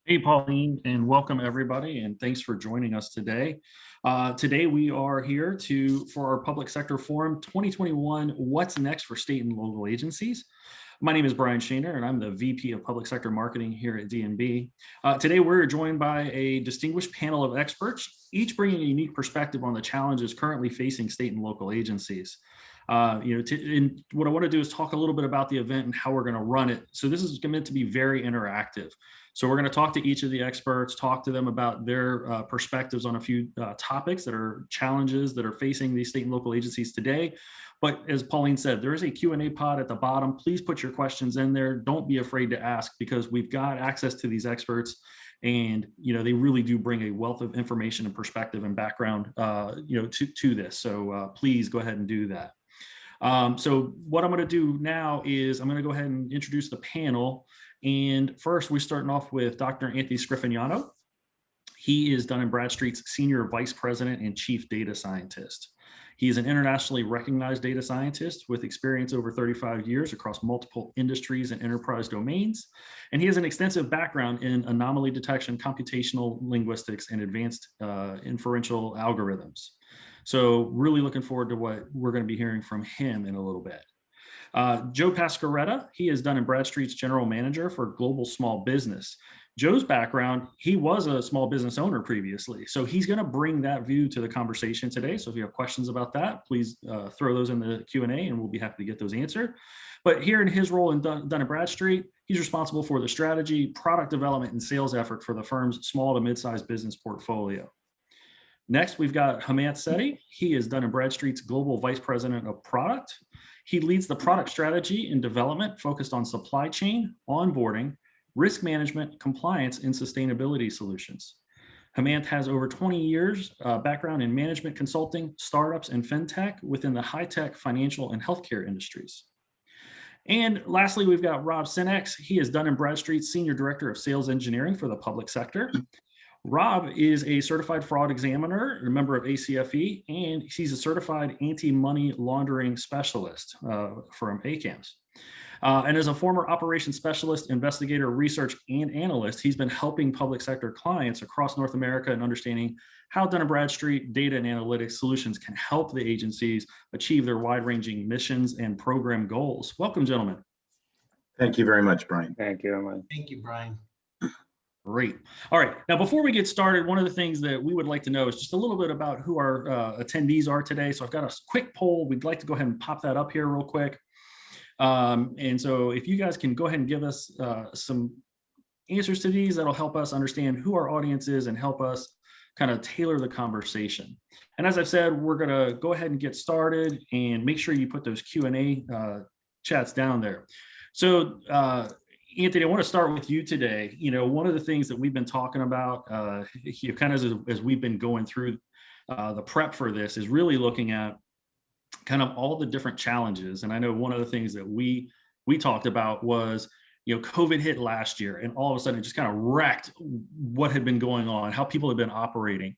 Hey, Pauline, and welcome everybody, and thanks for joining us today. Today we are here for our Public Sector Forum 2021, What's Next for State and Local Agencies. My name is Brian Shaner, and I'm the VP of Public Sector Marketing here at DNB. Today we're joined by a distinguished panel of experts, each bringing a unique perspective on the challenges currently facing state and local agencies. And what I want to do is talk a little bit about the event and how we're going to run it. So this is meant to be very interactive. So we're going to talk to each of the experts, talk to them about their perspectives on a few topics that are challenges that are facing these state and local agencies today. But as Pauline said, there is a Q&A pod at the bottom. Please put your questions in there. Don't be afraid to ask, because we've got access to these experts, and they really do bring a wealth of information and perspective and background to this. So please go ahead and do that. So what I'm going to do now is I'm going to go ahead and introduce the panel. And first, we're starting off with Dr. Anthony Scriffenyano. He is Dun & Bradstreet's Senior Vice President and Chief Data Scientist. He is an internationally recognized data scientist with experience over 35 years across multiple industries and enterprise domains. And he has an extensive background in anomaly detection, computational linguistics, and advanced inferential algorithms. So really looking forward to what we're going to be hearing from him in a little bit. Joe Pascaretta, he is Dun & Bradstreet's General Manager for Global Small Business. Joe's background, he was a small business owner previously, so he's going to bring that view to the conversation today. So if you have questions about that, please throw those in the Q&A and we'll be happy to get those answered. But here in his role in Dun & Bradstreet, he's responsible for the strategy, product development, and sales effort for the firm's small to mid-sized business portfolio. Next, we've got Jamant Seti. He is Dun & Bradstreet's Global Vice President of Product. He leads the product strategy and development focused on supply chain, onboarding, risk management, compliance, and sustainability solutions. Jamant has over 20 years background in management consulting, startups, and fintech within the high-tech, financial, and healthcare industries. And lastly, we've got Rob Cenax. He is Dun & Bradstreet's Senior Director of Sales Engineering for the public sector. Rob is a certified fraud examiner, a member of ACFE, and he's a certified anti-money laundering specialist from ACAMS. And as a former operations specialist, investigator, research, and analyst, he's been helping public sector clients across North America in understanding how Dun & Bradstreet data and analytics solutions can help the agencies achieve their wide-ranging missions and program goals. Welcome, gentlemen. Thank you very much, Brian. Thank you, Brian. Thank you, Brian. Great. All right. Now, before we get started, one of the things that we would like to know is just a little bit about who our attendees are today. So I've got a quick poll. We'd like to go ahead and pop that up here real quick. And so if you guys can go ahead and give us some answers to these, that'll help us understand who our audience is and help us kind of tailor the conversation. And as I've said, we're going to go ahead and get started, and make sure you put those Q&A chats down there. So, Anthony, I want to start with you today. One of the things that we've been talking about, kind of as we've been going through the prep for this, is really looking at kind of all the different challenges. And I know one of the things that we talked about was, COVID hit last year, and all of a sudden it just kind of wrecked what had been going on, how people had been operating.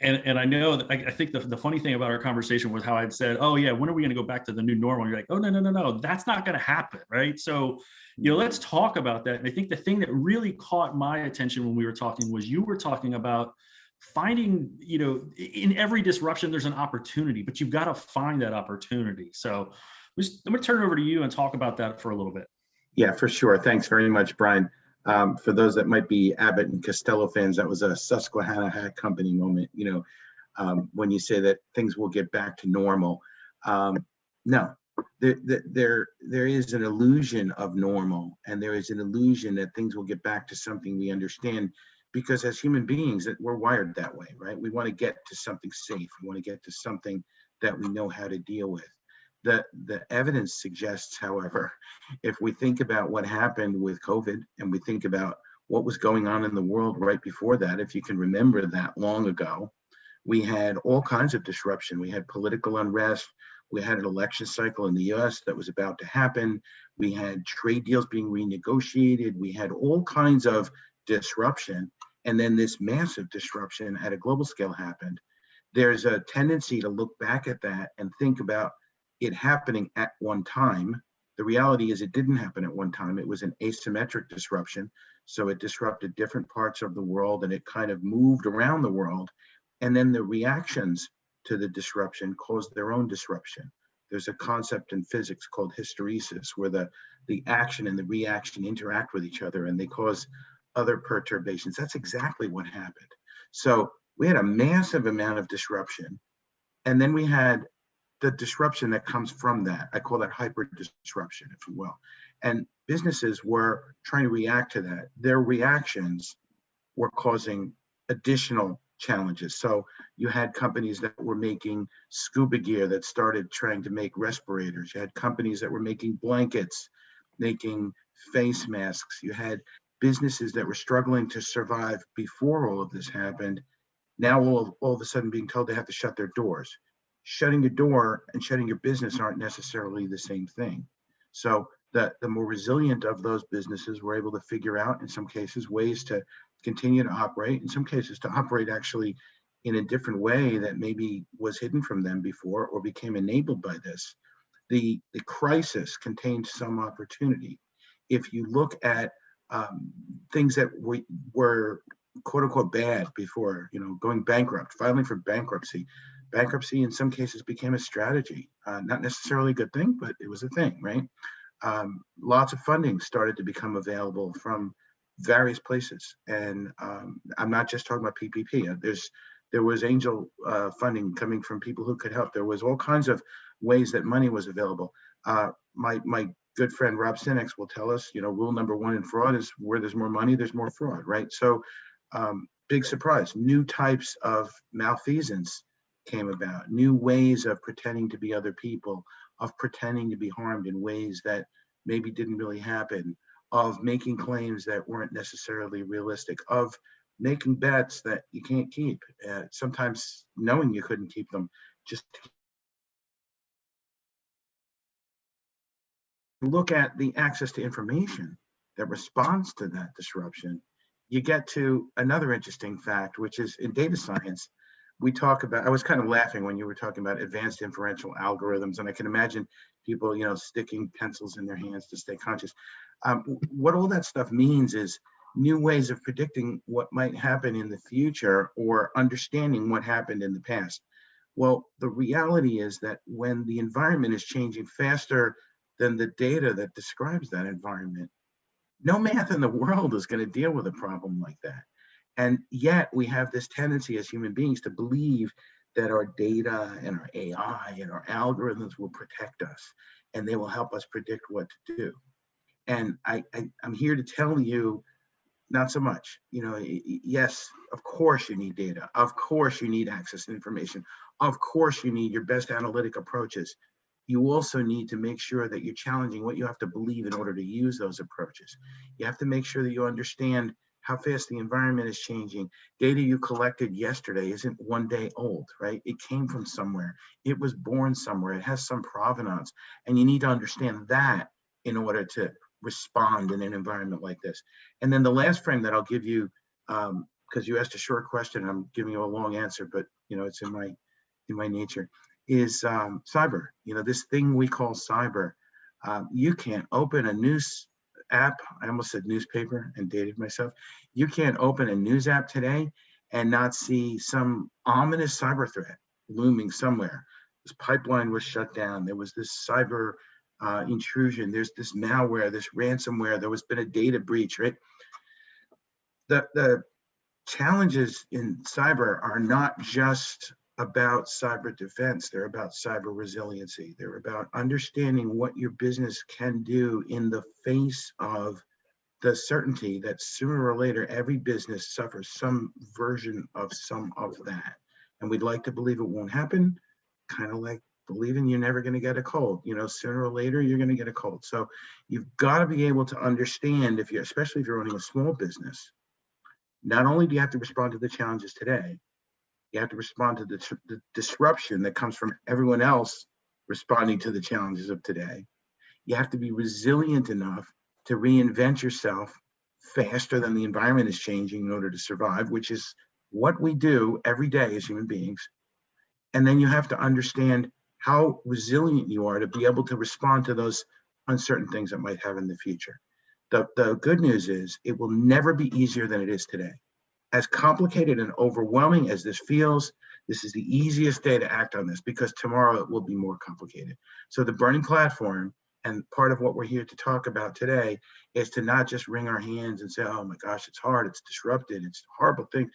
And I know that I think the funny thing about our conversation was how I'd said, oh yeah, when are we going to go back to the new normal? And you're like, oh, no, that's not going to happen, right? So, let's talk about that. And I think the thing that really caught my attention when we were talking was you were talking about finding, in every disruption, there's an opportunity, but you've got to find that opportunity. So I'm going to turn it over to you and talk about that for a little bit. Yeah, for sure. Thanks very much, Brian. For those that might be Abbott and Costello fans, that was a Susquehanna Hat Company moment, when you say that things will get back to normal. No, there is an illusion of normal, and there is an illusion that things will get back to something we understand, because as human beings, that we're wired that way, right? We want to get to something safe. We want to get to something that we know how to deal with. The evidence suggests, however, if we think about what happened with COVID and we think about what was going on in the world right before that, if you can remember that long ago, we had all kinds of disruption. We had political unrest. We had an election cycle in the US that was about to happen. We had trade deals being renegotiated. We had all kinds of disruption. And then this massive disruption at a global scale happened. There's a tendency to look back at that and think about it happening at one time. The reality is it didn't happen at one time. It was an asymmetric disruption. So it disrupted different parts of the world and it kind of moved around the world. And then the reactions to the disruption caused their own disruption. There's a concept in physics called hysteresis, where the action and the reaction interact with each other and they cause other perturbations. That's exactly what happened. So we had a massive amount of disruption. And then we had the disruption that comes from that. I call that hyper disruption, if you will. And businesses were trying to react to that. Their reactions were causing additional challenges. So you had companies that were making scuba gear that started trying to make respirators. You had companies that were making blankets, making face masks. You had businesses that were struggling to survive before all of this happened. Now all of a sudden being told they have to shut their doors. Shutting your door and shutting your business aren't necessarily the same thing. So the more resilient of those businesses were able to figure out, in some cases, ways to continue to operate, in some cases to operate actually in a different way that maybe was hidden from them before or became enabled by this. The crisis contained some opportunity. If you look at things that were quote unquote bad before, going bankrupt, filing for bankruptcy. Bankruptcy in some cases became a strategy, not necessarily a good thing, but it was a thing, right? Lots of funding started to become available from various places. And I'm not just talking about PPP. There was angel funding coming from people who could help. There was all kinds of ways that money was available. My good friend Rob Cenax will tell us, rule number one in fraud is where there's more money, there's more fraud, right? So big surprise, new types of malfeasance came about, new ways of pretending to be other people, of pretending to be harmed in ways that maybe didn't really happen, of making claims that weren't necessarily realistic, of making bets that you can't keep, sometimes knowing you couldn't keep them. Just look at the access to information that responds to that disruption. You get to another interesting fact, which is in data science, we talk about, I was kind of laughing when you were talking about advanced inferential algorithms, and I can imagine people, sticking pencils in their hands to stay conscious. What all that stuff means is new ways of predicting what might happen in the future or understanding what happened in the past. Well, the reality is that when the environment is changing faster than the data that describes that environment, no math in the world is going to deal with a problem like that. And yet we have this tendency as human beings to believe that our data and our AI and our algorithms will protect us and they will help us predict what to do. And I'm here to tell you, not so much. Yes, of course you need data. Of course you need access to information. Of course you need your best analytic approaches. You also need to make sure that you're challenging what you have to believe in order to use those approaches. You have to make sure that you understand how fast the environment is changing. Data you collected yesterday isn't one day old, right? It came from somewhere. It was born somewhere. It has some provenance. And you need to understand that in order to respond in an environment like this. And then the last frame that I'll give you, because you asked a short question, I'm giving you a long answer, but it's in my nature, is cyber. This thing we call cyber. You can't open a news app. I almost said newspaper and dated myself. You can't open a news app today and not see some ominous cyber threat looming somewhere. This pipeline was shut down. There was this cyber intrusion. There's this malware, this ransomware. There was been a data breach, right? The challenges in cyber are not just about cyber defense. They're about cyber resiliency. They're about understanding what your business can do in the face of the certainty that sooner or later, every business suffers some version of some of that. And we'd like to believe it won't happen, kind of like believing you're never going to get a cold. Sooner or later, you're going to get a cold. So you've got to be able to understand, especially if you're running a small business, not only do you have to respond to the challenges today, you have to respond to the disruption that comes from everyone else responding to the challenges of today. You have to be resilient enough to reinvent yourself faster than the environment is changing in order to survive, which is what we do every day as human beings. And then you have to understand how resilient you are to be able to respond to those uncertain things that might have in the future. The good news is it will never be easier than it is today. As complicated and overwhelming as this feels, this is the easiest day to act on this, because tomorrow it will be more complicated. So the burning platform, and part of what we're here to talk about today, is to not just wring our hands and say, oh my gosh, it's hard, it's disrupted, it's a horrible thing.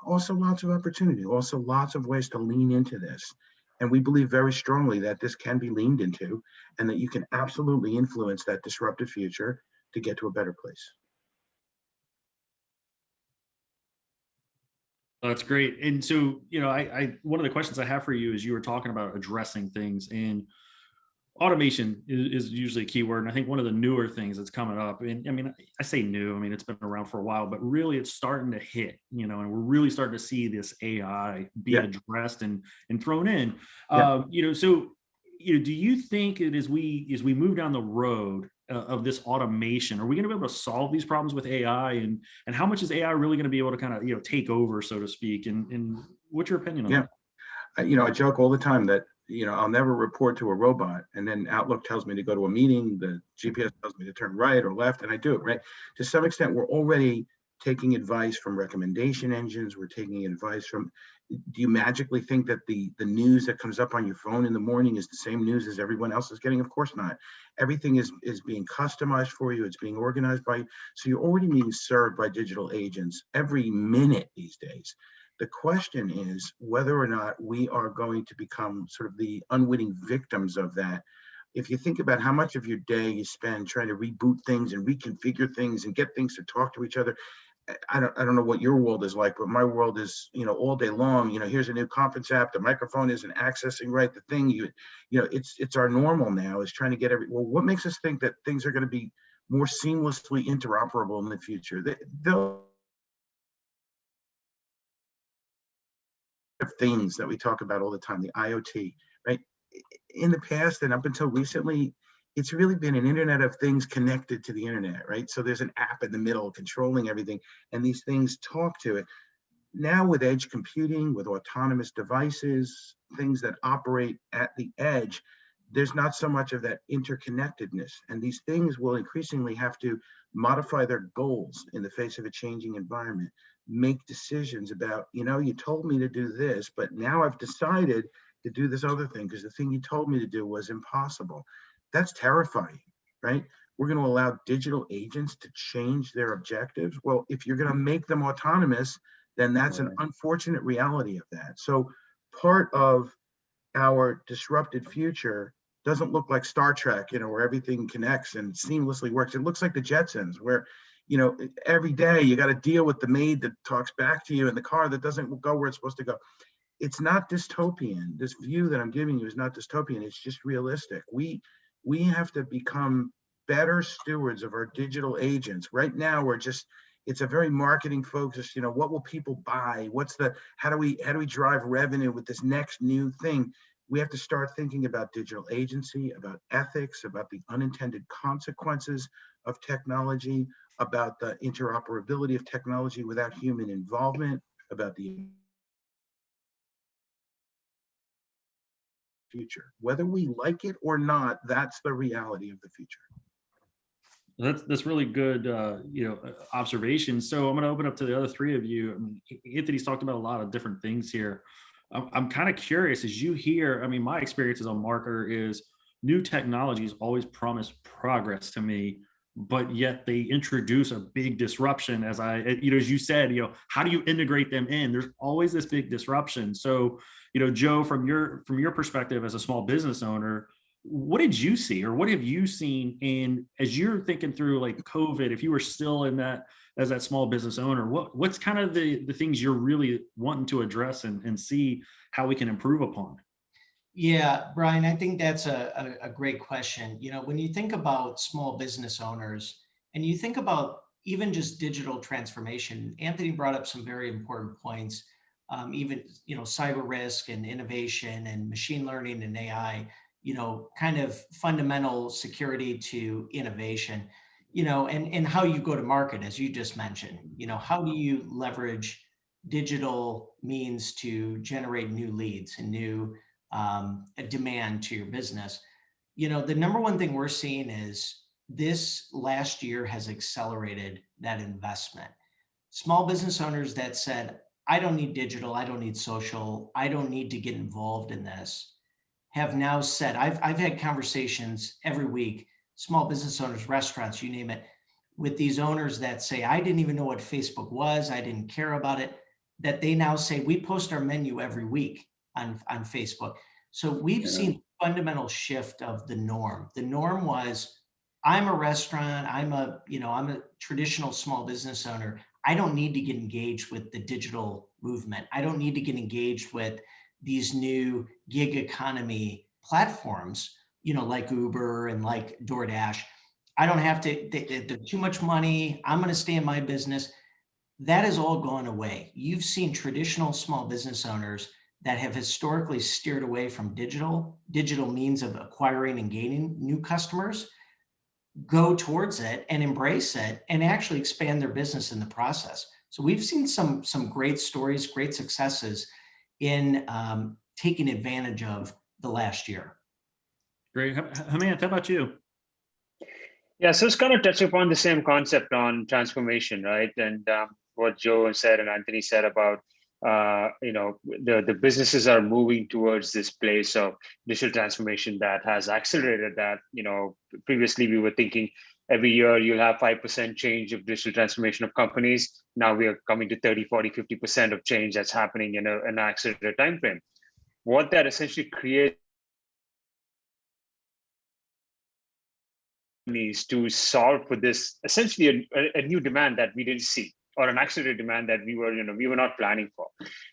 Also lots of opportunity, also lots of ways to lean into this. And we believe very strongly that this can be leaned into, and that you can absolutely influence that disruptive future to get to a better place. That's great. And so, I one of the questions I have for you is, you were talking about addressing things, and automation is usually a key word. And I think one of the newer things that's coming up, and I mean, I say new, I mean, it's been around for a while, but really it's starting to hit, and we're really starting to see this AI be Yeah, addressed and thrown in. yeah. So, do you think that as we move down the road of this automation, are we going to be able to solve these problems with AI, and how much is AI really going to be able to kind of, take over, so to speak? And what's your opinion on Yeah. that? I joke all the time that, I'll never report to a robot, and then Outlook tells me to go to a meeting, the GPS tells me to turn right or left, and I do it, right? To some extent, we're already taking advice from recommendation engines. We're taking advice from, do you magically think that the news that comes up on your phone in the morning is the same news as everyone else is getting? Of course not. Everything is being customized for you. It's being organized by you. So you're already being served by digital agents every minute these days. The question is whether or not we are going to become sort of the unwitting victims of that. If you think about how much of your day you spend trying to reboot things and reconfigure things and get things to talk to each other, I don't know what your world is like, but my world is, all day long, here's a new conference app, the microphone isn't accessing right, the thing, it's our normal now, is trying to get well, what makes us think that things are going to be more seamlessly interoperable in the future? They'll have things that we talk about all the time, the IoT, right? In the past and up until recently, it's really been an Internet of Things connected to the internet, right? So there's an app in the middle controlling everything, and these things talk to it. Now with edge computing, with autonomous devices, things that operate at the edge, there's not so much of that interconnectedness. And these things will increasingly have to modify their goals in the face of a changing environment, make decisions about, you told me to do this, but now I've decided to do this other thing because the thing you told me to do was impossible. That's terrifying, right? We're going to allow digital agents to change their objectives. Well, if you're going to make them autonomous, then that's an Right. unfortunate reality of that. So part of our disrupted future doesn't look like Star Trek, where everything connects and seamlessly works. It looks like the Jetsons, where, every day you got to deal with the maid that talks back to you and the car that doesn't go where it's supposed to go. It's not dystopian. This view that I'm giving you is not dystopian. It's just realistic. We have to become better stewards of our digital agents. Right now, it's a very marketing focused, what will people buy? How do we drive revenue with this next new thing? We have to start thinking about digital agency, about ethics, about the unintended consequences of technology, about the interoperability of technology without human involvement, about the future. Whether we like it or not, that's the reality of the future. That's really good, observation. So I'm going to open up to the other three of you. I mean, Anthony's talked about a lot of different things here. I'm kind of curious, as you hear. I mean, my experience as a marketer is new technologies always promise progress to me, but yet they introduce a big disruption. As you said, how do you integrate them in? There's always this big disruption. So, Joe, from your perspective as a small business owner, what did you see, or what have you seen? And as you're thinking through like COVID, if you were still in that as that small business owner, what's kind of the things you're really wanting to address and see how we can improve upon? Yeah, Brian, I think that's a great question. When you think about small business owners and you think about even just digital transformation, Anthony brought up some very important points. Even, cyber risk and innovation and machine learning and AI, kind of fundamental security to innovation, and how you go to market, as you just mentioned. How do you leverage digital means to generate new leads and new demand to your business? The number one thing we're seeing is this last year has accelerated that investment. Small business owners that said, I don't need digital, I don't need social, I don't need to get involved in this, have now said, I've had conversations every week, small business owners, restaurants, you name it, with these owners that say, I didn't even know what Facebook was, I didn't care about it, that they now say, we post our menu every week on Facebook. So we've seen fundamental shift of the norm. The norm was, I'm a restaurant, I'm a traditional small business owner. I don't need to get engaged with the digital movement. I don't need to get engaged with these new gig economy platforms, like Uber and like DoorDash. I don't have to, they're too much money. I'm going to stay in my business. That has all gone away. You've seen traditional small business owners that have historically steered away from digital means of acquiring and gaining new customers, go towards it and embrace it and actually expand their business in the process. So we've seen some great stories, great successes in taking advantage of the last year. Great. Jamant, how about you? Yeah, so it's kind of touch upon the same concept on transformation, right? And what Joe said and Anthony said about, the businesses are moving towards this place of digital transformation that has accelerated that. Previously we were thinking every year you'll have 5% change of digital transformation of companies. Now we are coming to 30, 40, 50% of change that's happening in an accelerated time frame. What that essentially creates to solve for this essentially a new demand that we didn't see, or an accelerated demand that we were not planning for,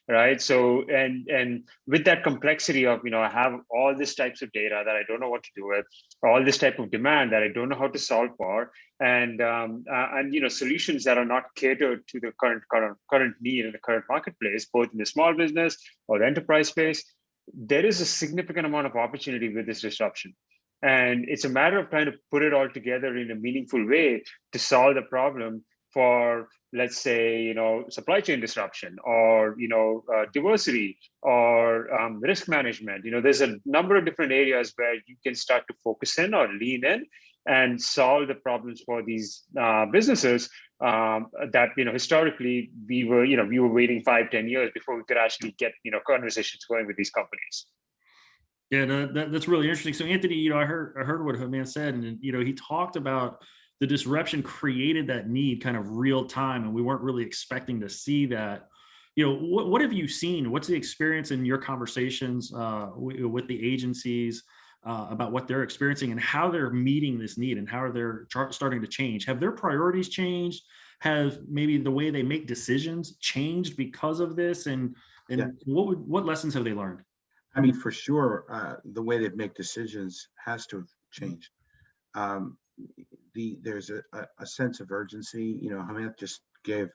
right? So and with that complexity of I have all these types of data that I don't know what to do with, all this type of demand that I don't know how to solve for, and solutions that are not catered to the current need in the current marketplace, both in the small business or the enterprise space, there is a significant amount of opportunity with this disruption. And it's a matter of trying to put it all together in a meaningful way to solve the problem for, let's say, supply chain disruption, or diversity, or risk management. There's a number of different areas where you can start to focus in or lean in and solve the problems for these businesses that historically we were waiting 5-10 years before we could actually get conversations going with these companies. Yeah, that's really interesting. So Anthony, I heard what Jamant said, and he talked about the disruption created that need kind of real time, and we weren't really expecting to see that. What have you seen? What's the experience in your conversations with the agencies about what they're experiencing and how they're meeting this need, and how they're starting to change? Have their priorities changed? Have maybe the way they make decisions changed because of this? And what lessons have they learned? I mean, for sure, the way they make decisions has to have changed. There's a sense of urgency. Jamant just gave,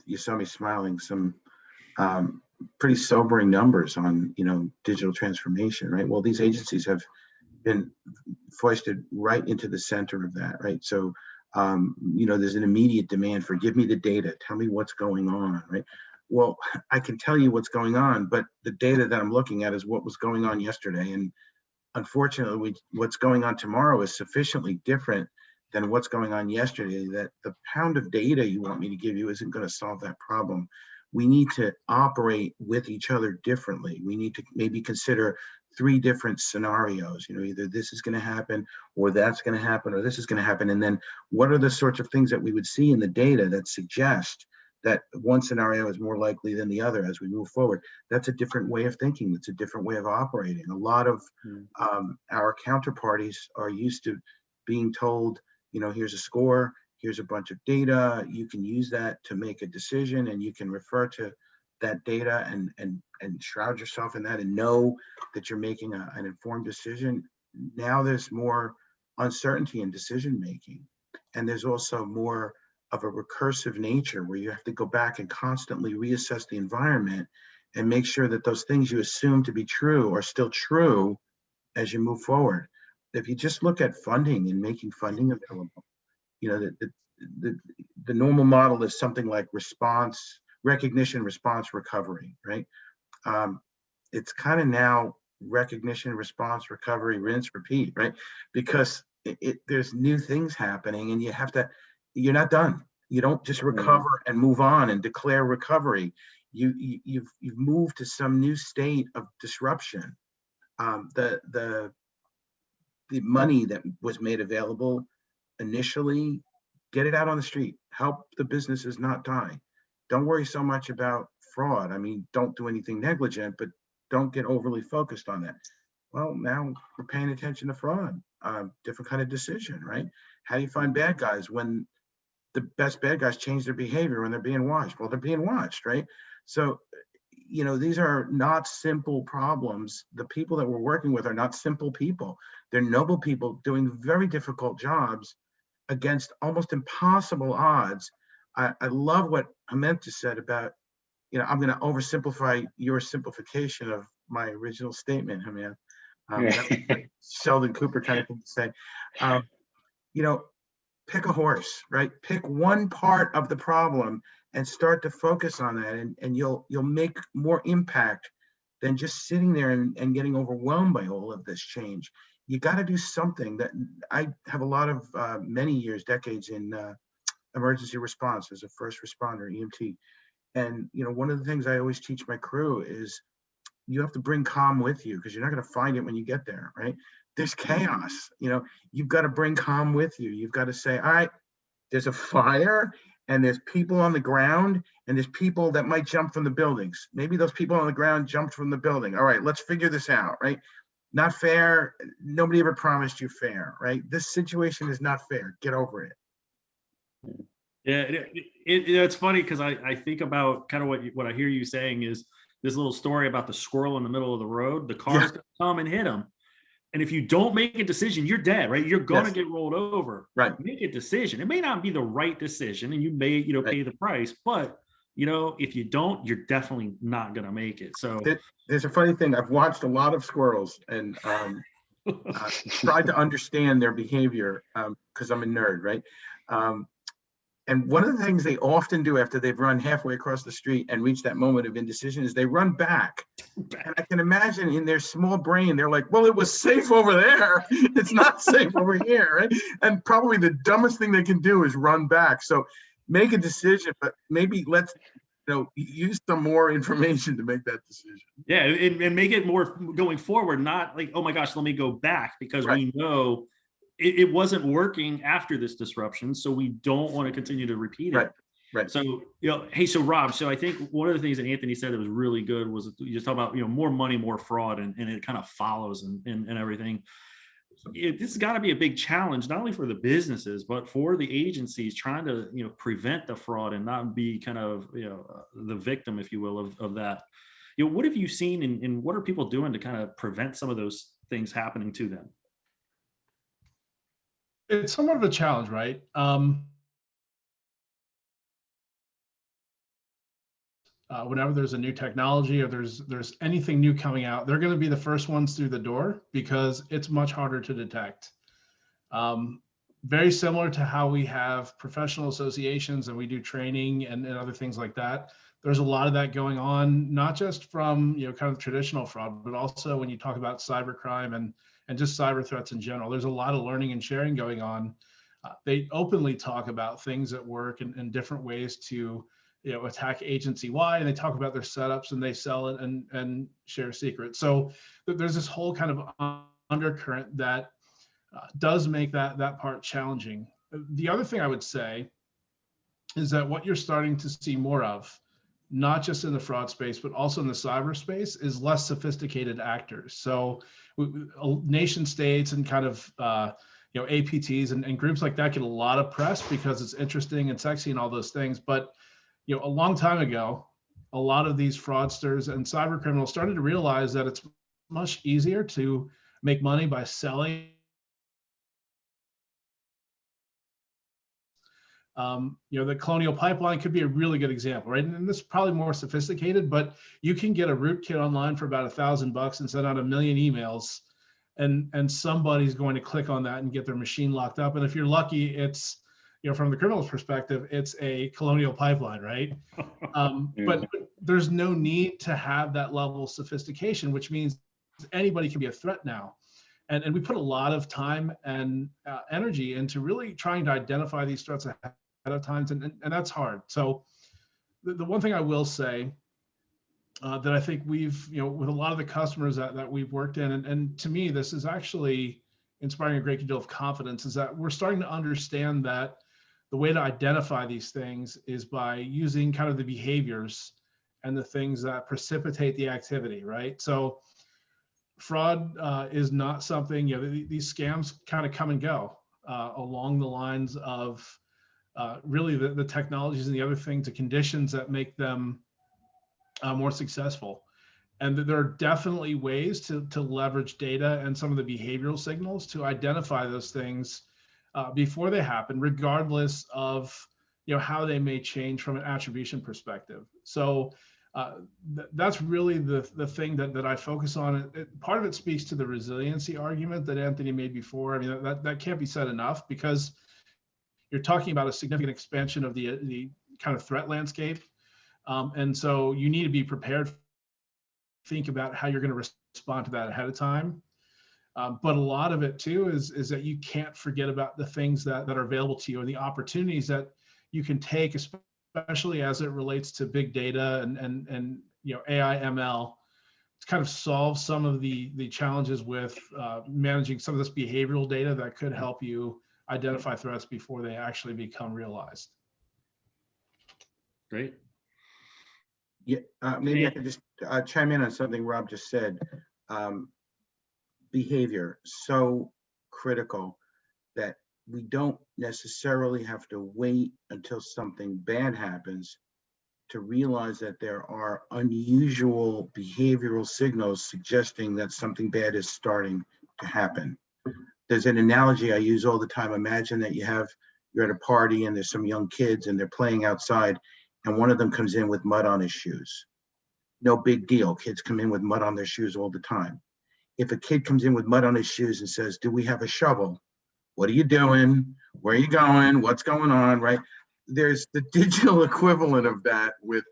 you saw me smiling, some pretty sobering numbers on digital transformation, right? Well, these agencies have been foisted right into the center of that, right? So there's an immediate demand for, give me the data, tell me what's going on, right? Well, I can tell you what's going on, but the data that I'm looking at is what was going on yesterday. And unfortunately, what's going on tomorrow is sufficiently different than what's going on yesterday that the pound of data you want me to give you isn't going to solve that problem. We need to operate with each other differently. We need to maybe consider 3 different scenarios. Either this is going to happen, or that's going to happen, or this is going to happen. And then what are the sorts of things that we would see in the data that suggest that one scenario is more likely than the other as we move forward? That's a different way of thinking. It's a different way of operating. A lot of our counterparties are used to being told, here's a score, here's a bunch of data, you can use that to make a decision, and you can refer to that data and shroud yourself in that and know that you're making an informed decision. Now there's more uncertainty in decision making, and there's also more of a recursive nature where you have to go back and constantly reassess the environment and make sure that those things you assume to be true are still true as you move forward. If you just look at funding and making funding available, the normal model is something like recognition, response, recovery, right? It's kind of now recognition, response, recovery, rinse, repeat, right? Because there's new things happening, and you're not done. You don't just recover and move on and declare recovery. You've moved to some new state of disruption. The money that was made available initially, get it out on the street. Help the businesses not die. Don't worry so much about fraud. I mean, don't do anything negligent, but don't get overly focused on that. Well, now we're paying attention to fraud. Different kind of decision, right? How do you find bad guys when the best bad guys change their behavior when they're being watched? Well, they're being watched, right? So, these are not simple problems. The people that we're working with are not simple people. They're noble people doing very difficult jobs against almost impossible odds. I love what Jamant just said about, I'm going to oversimplify your simplification of my original statement, Jamant. Like Sheldon Cooper kind of thing to say. Pick a horse, right? Pick one part of the problem and start to focus on that, and you'll make more impact than just sitting there and getting overwhelmed by all of this change. You got to do something. That I have a lot of many years, decades in emergency response as a first responder, EMT. And one of the things I always teach my crew is you have to bring calm with you, because you're not going to find it when you get there, right? There's chaos. You've got to bring calm with you. You've got to say, all right, there's a fire and there's people on the ground and there's people that might jump from the buildings. Maybe those people on the ground jumped from the building. All right, let's figure this out, right? Not fair. Nobody ever promised you fair, right? This situation is not fair. Get over it. Yeah, it's funny because I think about kind of what I hear you saying is this little story about the squirrel in the middle of the road. The car's gonna come and hit him. And if you don't make a decision, you're dead, right? You're going to get rolled over. Right. Make a decision. It may not be the right decision, and you may, pay the price, but if you don't, you're definitely not going to make it. So there's a funny thing. I've watched a lot of squirrels and tried to understand their behavior because I'm a nerd, right? And one of the things they often do after they've run halfway across the street and reach that moment of indecision is they run back. And I can imagine in their small brain, they're like, well, it was safe over there. It's not safe over here, right? And probably the dumbest thing they can do is run back. So make a decision, but maybe let's use some more information to make that decision. Yeah, and make it more going forward, not like, oh my gosh, let me go back, because we know it wasn't working after this disruption, so we don't want to continue to repeat it. Right. So, hey, so Rob, so I think one of the things that Anthony said that was really good was you just talk about, more money, more fraud, and it kind of follows and everything. This has got to be a big challenge, not only for the businesses, but for the agencies trying to, prevent the fraud and not be kind of, the victim, if you will, of that. What have you seen and what are people doing to kind of prevent some of those things happening to them? It's somewhat of a challenge, right? Whenever there's a new technology or there's anything new coming out, they're going to be the first ones through the door because it's much harder to detect. Very similar to how we have professional associations and we do training and other things like that. There's a lot of that going on, not just from kind of traditional fraud, but also when you talk about cybercrime and just cyber threats in general. There's a lot of learning and sharing going on. They openly talk about things at work and different ways to attack agency-wide, and they talk about their setups and they sell it and share secrets. So there's this whole kind of undercurrent that does make that part challenging. The other thing I would say is that what you're starting to see more of, not just in the fraud space, but also in the cyber space, is less sophisticated actors. So nation states and kind of APTs and groups like that get a lot of press because it's interesting and sexy and all those things. But a long time ago, a lot of these fraudsters and cyber criminals started to realize that it's much easier to make money by selling. The Colonial Pipeline could be a really good example, right? And this is probably more sophisticated, but you can get a rootkit online for about $1,000 and send out 1 million emails, and somebody's going to click on that and get their machine locked up. And if you're lucky, it's from the criminal's perspective, it's a Colonial Pipeline, right? But there's no need to have that level of sophistication, which means anybody can be a threat now. And we put a lot of time and energy into really trying to identify these threats ahead of time, and that's hard. So the one thing I will say that I think we've, with a lot of the customers that we've worked in, and to me, this is actually inspiring a great deal of confidence, is that we're starting to understand that the way to identify these things is by using kind of the behaviors and the things that precipitate the activity, right? So fraud is not something, these scams kind of come and go along the lines of really the technologies and the other things, the conditions that make them more successful. And there are definitely ways to leverage data and some of the behavioral signals to identify those things before they happen, regardless of how they may change from an attribution perspective. So that's really the thing that I focus on. Part of it speaks to the resiliency argument that Anthony made before. I mean, that can't be said enough, because you're talking about a significant expansion of the kind of threat landscape. And so you need to be prepared, think about how you're going to respond to that ahead of time. But a lot of it too is that you can't forget about the things that are available to you and the opportunities that you can take, especially as it relates to big data and AI, ML, to kind of solve some of the challenges with managing some of this behavioral data that could help you identify threats before they actually become realized. Great. Yeah, maybe I could just chime in on something Rob just said. Behavior, so critical that we don't necessarily have to wait until something bad happens to realize that there are unusual behavioral signals suggesting that something bad is starting to happen. There's an analogy I use all the time. Imagine that you're at a party and there's some young kids and they're playing outside, and one of them comes in with mud on his shoes. No big deal. Kids come in with mud on their shoes all the time. If a kid comes in with mud on his shoes and says, "Do we have a shovel? What are you doing? Where are you going? What's going on?" Right? There's the digital equivalent of that with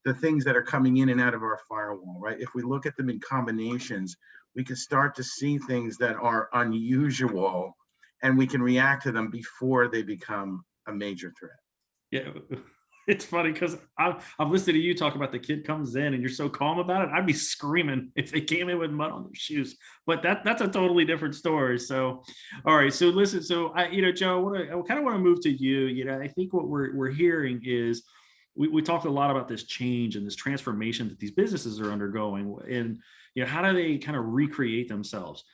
the things that are coming in and out of our firewall, right? If we look at them in combinations, we can start to see things that are unusual, and we can react to them before they become a major threat. Yeah, it's funny because I've listened to you talk about the kid comes in and you're so calm about it. I'd be screaming if they came in with mud on their shoes, but that's a totally different story. So, all right. So listen, so Joe, I kind of want to move to you. I think what we're hearing is we talked a lot about this change and this transformation that these businesses are undergoing, and how do they kind of recreate themselves?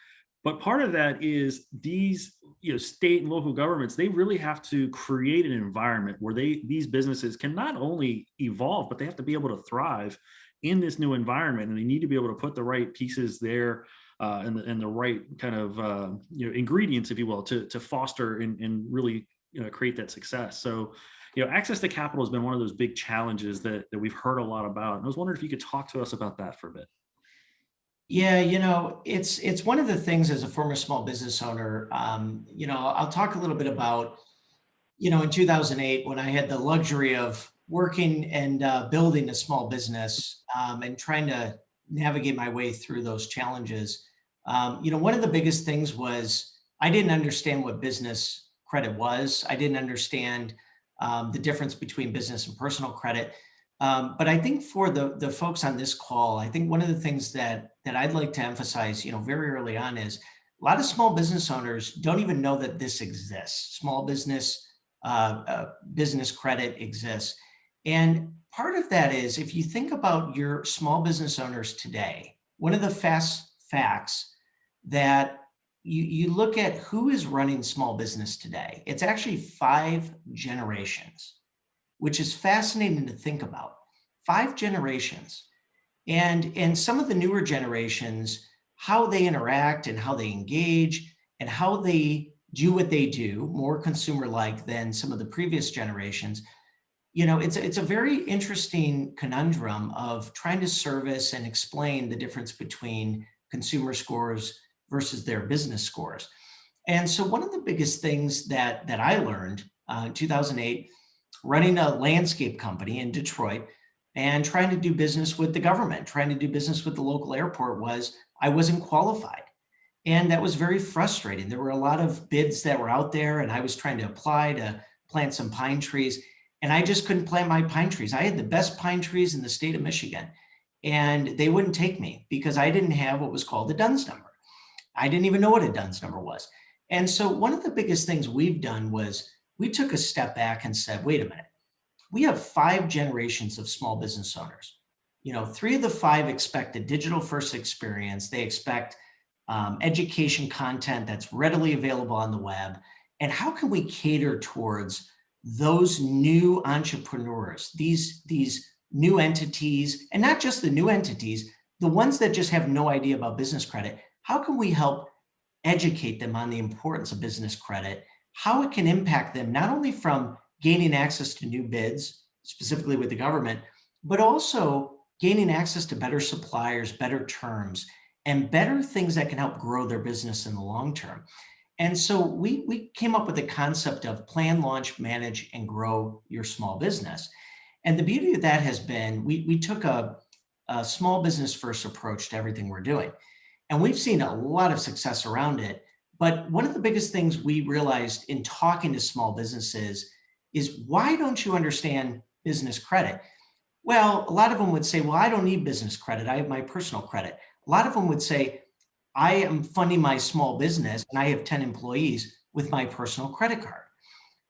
But part of that is these, state and local governments, they really have to create an environment where these businesses can not only evolve, but they have to be able to thrive in this new environment. And they need to be able to put the right pieces there and the right kind of, ingredients, if you will, to foster and really, create that success. So, access to capital has been one of those big challenges that we've heard a lot about. And I was wondering if you could talk to us about that for a bit. Yeah, it's one of the things as a former small business owner. I'll talk a little bit about, in 2008, when I had the luxury of working and building a small business and trying to navigate my way through those challenges. One of the biggest things was I didn't understand what business credit was. I didn't understand the difference between business and personal credit. But I think for the folks on this call, I think one of the things that I'd like to emphasize, very early on is a lot of small business owners don't even know that this exists. Small business business credit exists. And part of that is, if you think about your small business owners today, one of the fast facts that you look at who is running small business today, it's actually 5 generations, which is fascinating to think about. 5 generations. And some of the newer generations, how they interact and how they engage and how they do what they do, more consumer-like than some of the previous generations. It's a very interesting conundrum of trying to service and explain the difference between consumer scores versus their business scores. And so one of the biggest things that I learned in 2008, running a landscape company in Detroit and trying to do business with the government, trying to do business with the local airport, was I wasn't qualified. And that was very frustrating. There were a lot of bids that were out there, and I was trying to apply to plant some pine trees, and I just couldn't plant my pine trees. I had the best pine trees in the state of Michigan, and they wouldn't take me because I didn't have what was called a DUNS number. I didn't even know what a DUNS number was. And so one of the biggest things we've done was we took a step back and said, wait a minute, we have 5 generations of small business owners. 3 of the 5 expect a digital first experience. They expect education content that's readily available on the web. And how can we cater towards those new entrepreneurs, these new entities, and not just the new entities, the ones that just have no idea about business credit? How can we help educate them on the importance of business credit, how it can impact them, not only from gaining access to new bids, specifically with the government, but also gaining access to better suppliers, better terms, and better things that can help grow their business in the long term. And so we came up with the concept of plan, launch, manage, and grow your small business. And the beauty of that has been we took a small business first approach to everything we're doing. And we've seen a lot of success around it. But one of the biggest things we realized in talking to small businesses is, why don't you understand business credit? Well, a lot of them would say, well, I don't need business credit. I have my personal credit. A lot of them would say, I am funding my small business and I have 10 employees with my personal credit card.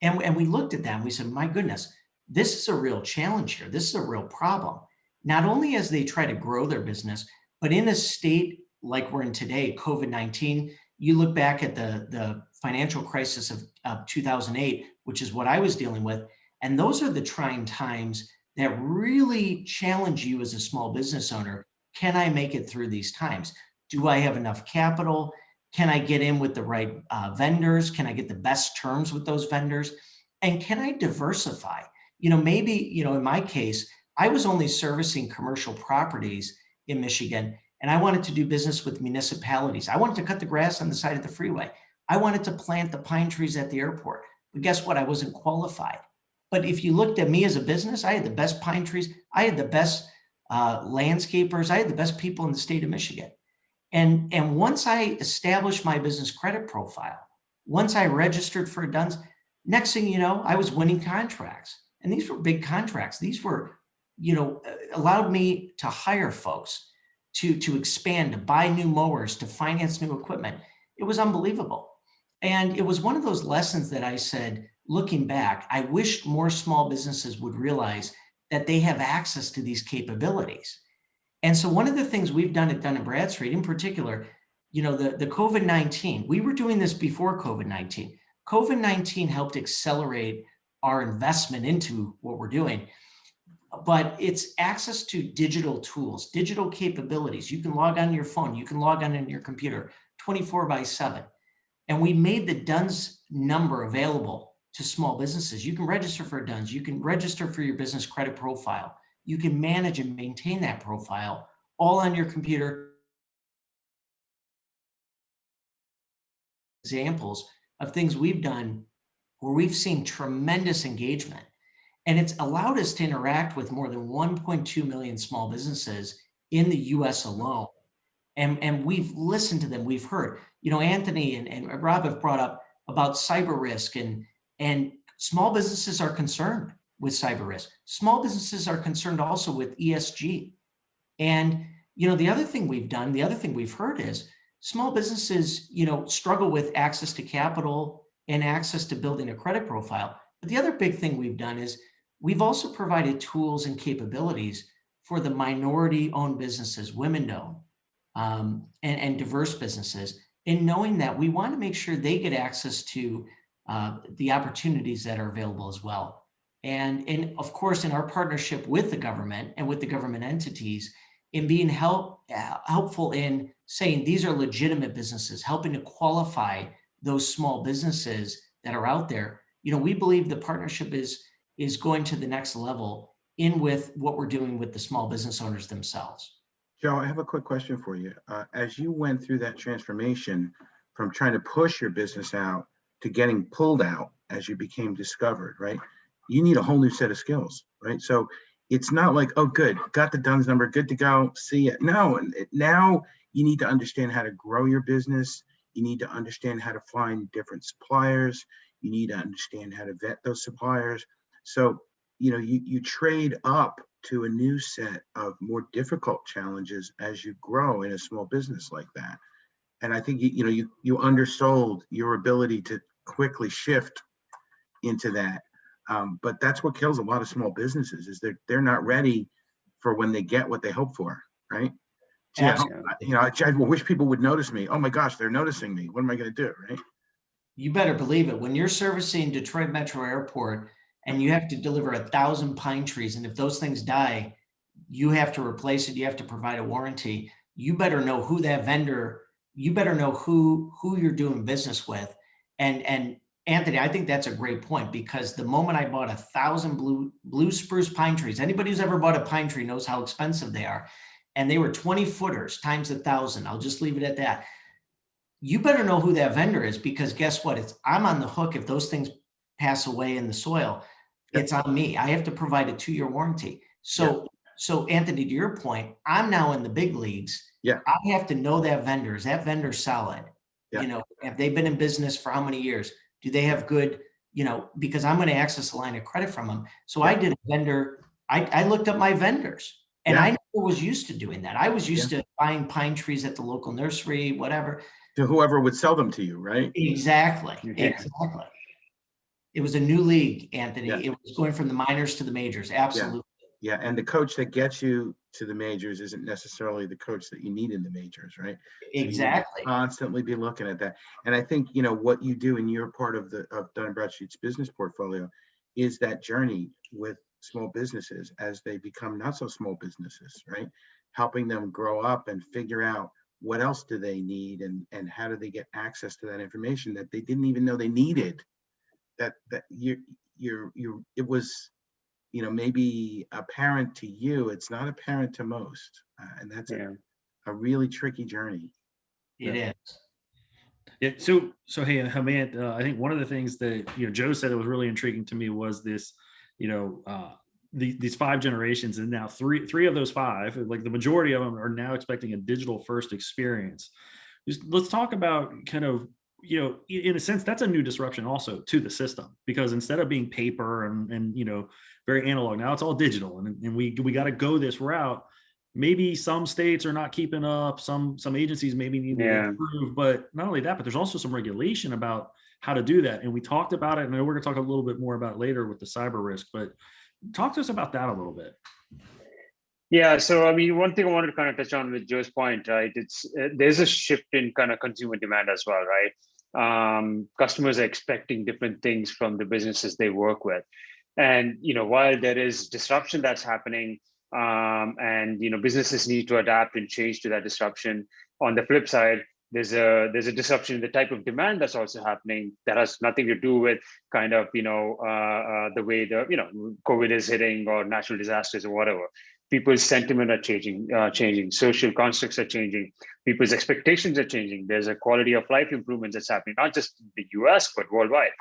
And we looked at them, we said, my goodness, this is a real challenge here. This is a real problem. Not only as they try to grow their business, but in a state like we're in today, COVID-19, you look back at the financial crisis of 2008, which is what I was dealing with. And those are the trying times that really challenge you as a small business owner. Can I make it through these times? Do I have enough capital? Can I get in with the right vendors? Can I get the best terms with those vendors? And can I diversify? Maybe, in my case, I was only servicing commercial properties in Michigan, and I wanted to do business with municipalities. I wanted to cut the grass on the side of the freeway. I wanted to plant the pine trees at the airport. But guess what? I wasn't qualified. But if you looked at me as a business, I had the best pine trees. I had the best landscapers. I had the best people in the state of Michigan. And once I established my business credit profile, once I registered for a DUNS, next thing you know, I was winning contracts. And these were big contracts. These were, allowed me to hire folks, to expand, to buy new mowers, to finance new equipment. It was unbelievable. And it was one of those lessons that I said, looking back, I wished more small businesses would realize that they have access to these capabilities. And so one of the things we've done at Dun & Bradstreet in particular, the COVID-19, we were doing this before COVID-19. COVID-19 helped accelerate our investment into what we're doing. But it's access to digital tools, digital capabilities. You can log on your phone, you can log on in your computer 24/7. And we made the DUNS number available to small businesses. You can register for a DUNS, you can register for your business credit profile. You can manage and maintain that profile all on your computer. Examples of things we've done where we've seen tremendous engagement. And it's allowed us to interact with more than 1.2 million small businesses in the US alone. And we've listened to them, we've heard, Anthony and Rob have brought up about cyber risk, and small businesses are concerned with cyber risk. Small businesses are concerned also with ESG. And, the other thing we've done, the other thing we've heard is small businesses, struggle with access to capital and access to building a credit profile. But the other big thing we've done is we've also provided tools and capabilities for the minority-owned businesses, women-owned, and diverse businesses, in knowing that we want to make sure they get access to the opportunities that are available as well. And of course, in our partnership with the government and with the government entities, in being helpful in saying these are legitimate businesses, helping to qualify those small businesses that are out there. We believe the partnership is going to the next level in with what we're doing with the small business owners themselves. Joe, I have a quick question for you. As you went through that transformation from trying to push your business out to getting pulled out as you became discovered, right? You need a whole new set of skills, right? So it's not like, oh, good, got the DUNS number, good to go, see it. No, and now you need to understand how to grow your business. You need to understand how to find different suppliers. You need to understand how to vet those suppliers. So, you trade up to a new set of more difficult challenges as you grow in a small business like that. And I think you undersold your ability to quickly shift into that. But that's what kills a lot of small businesses is they're not ready for when they get what they hope for, right? Gee, I wish people would notice me. Oh my gosh, they're noticing me. What am I going to do, right? You better believe it. When you're servicing Detroit Metro Airport and you have to deliver 1,000 pine trees, and if those things die, you have to replace it. You have to provide a warranty. You better know who that vendor. You better know who you're doing business with. And Anthony, I think that's a great point, because the moment I bought 1,000 blue spruce pine trees, anybody who's ever bought a pine tree knows how expensive they are, and they were 20 footers times 1,000. I'll just leave it at that. You better know who that vendor is, because guess what? I'm on the hook if those things pass away in the soil. It's on me. I have to provide a 2-year warranty. So Anthony, to your point, I'm now in the big leagues. Yeah. I have to know that vendor. Is that vendor solid? Yeah. Have they been in business for how many years? Do they have good, because I'm going to access a line of credit from them. So I did a vendor. I looked up my vendors, and I never was used to doing that. I was used to buying pine trees at the local nursery, whatever. To whoever would sell them to you, right? Exactly. Yeah. Exactly. It was a new league, Anthony. Yeah. It was going from the minors to the majors. Absolutely. Yeah. And the coach that gets you to the majors isn't necessarily the coach that you need in the majors, right? Exactly. So constantly be looking at that. And I think, what you do in your part of Dun & Bradstreet's business portfolio is that journey with small businesses as they become not so small businesses, right? Helping them grow up and figure out what else do they need and how do they get access to that information that they didn't even know they needed. That it was, maybe apparent to you, it's not apparent to most, and that's a really tricky journey. It is. Yeah. So hey, Jamant, I think one of the things that Joe said that was really intriguing to me was this, these 5 generations, and now three of those 5, like the majority of them, are now expecting a digital first experience. Let's talk about kind of, in a sense, that's a new disruption also to the system, because instead of being paper and very analog, now it's all digital, and we got to go this route. Maybe some states are not keeping up. Some agencies maybe need to improve, but not only that, but there's also some regulation about how to do that. And we talked about it, and we're going to talk a little bit more about it later with the cyber risk, but talk to us about that a little bit. Yeah, so I mean, one thing I wanted to kind of touch on with Joe's point, right? There's a shift in kind of consumer demand as well, right? Customers are expecting different things from the businesses they work with, and while there is disruption that's happening, and businesses need to adapt and change to that disruption. On the flip side, there's a disruption in the type of demand that's also happening that has nothing to do with kind of the way COVID is hitting or natural disasters or whatever. People's sentiment are changing. Social constructs are changing. People's expectations are changing. There's a quality of life improvement that's happening, not just in the US, but worldwide.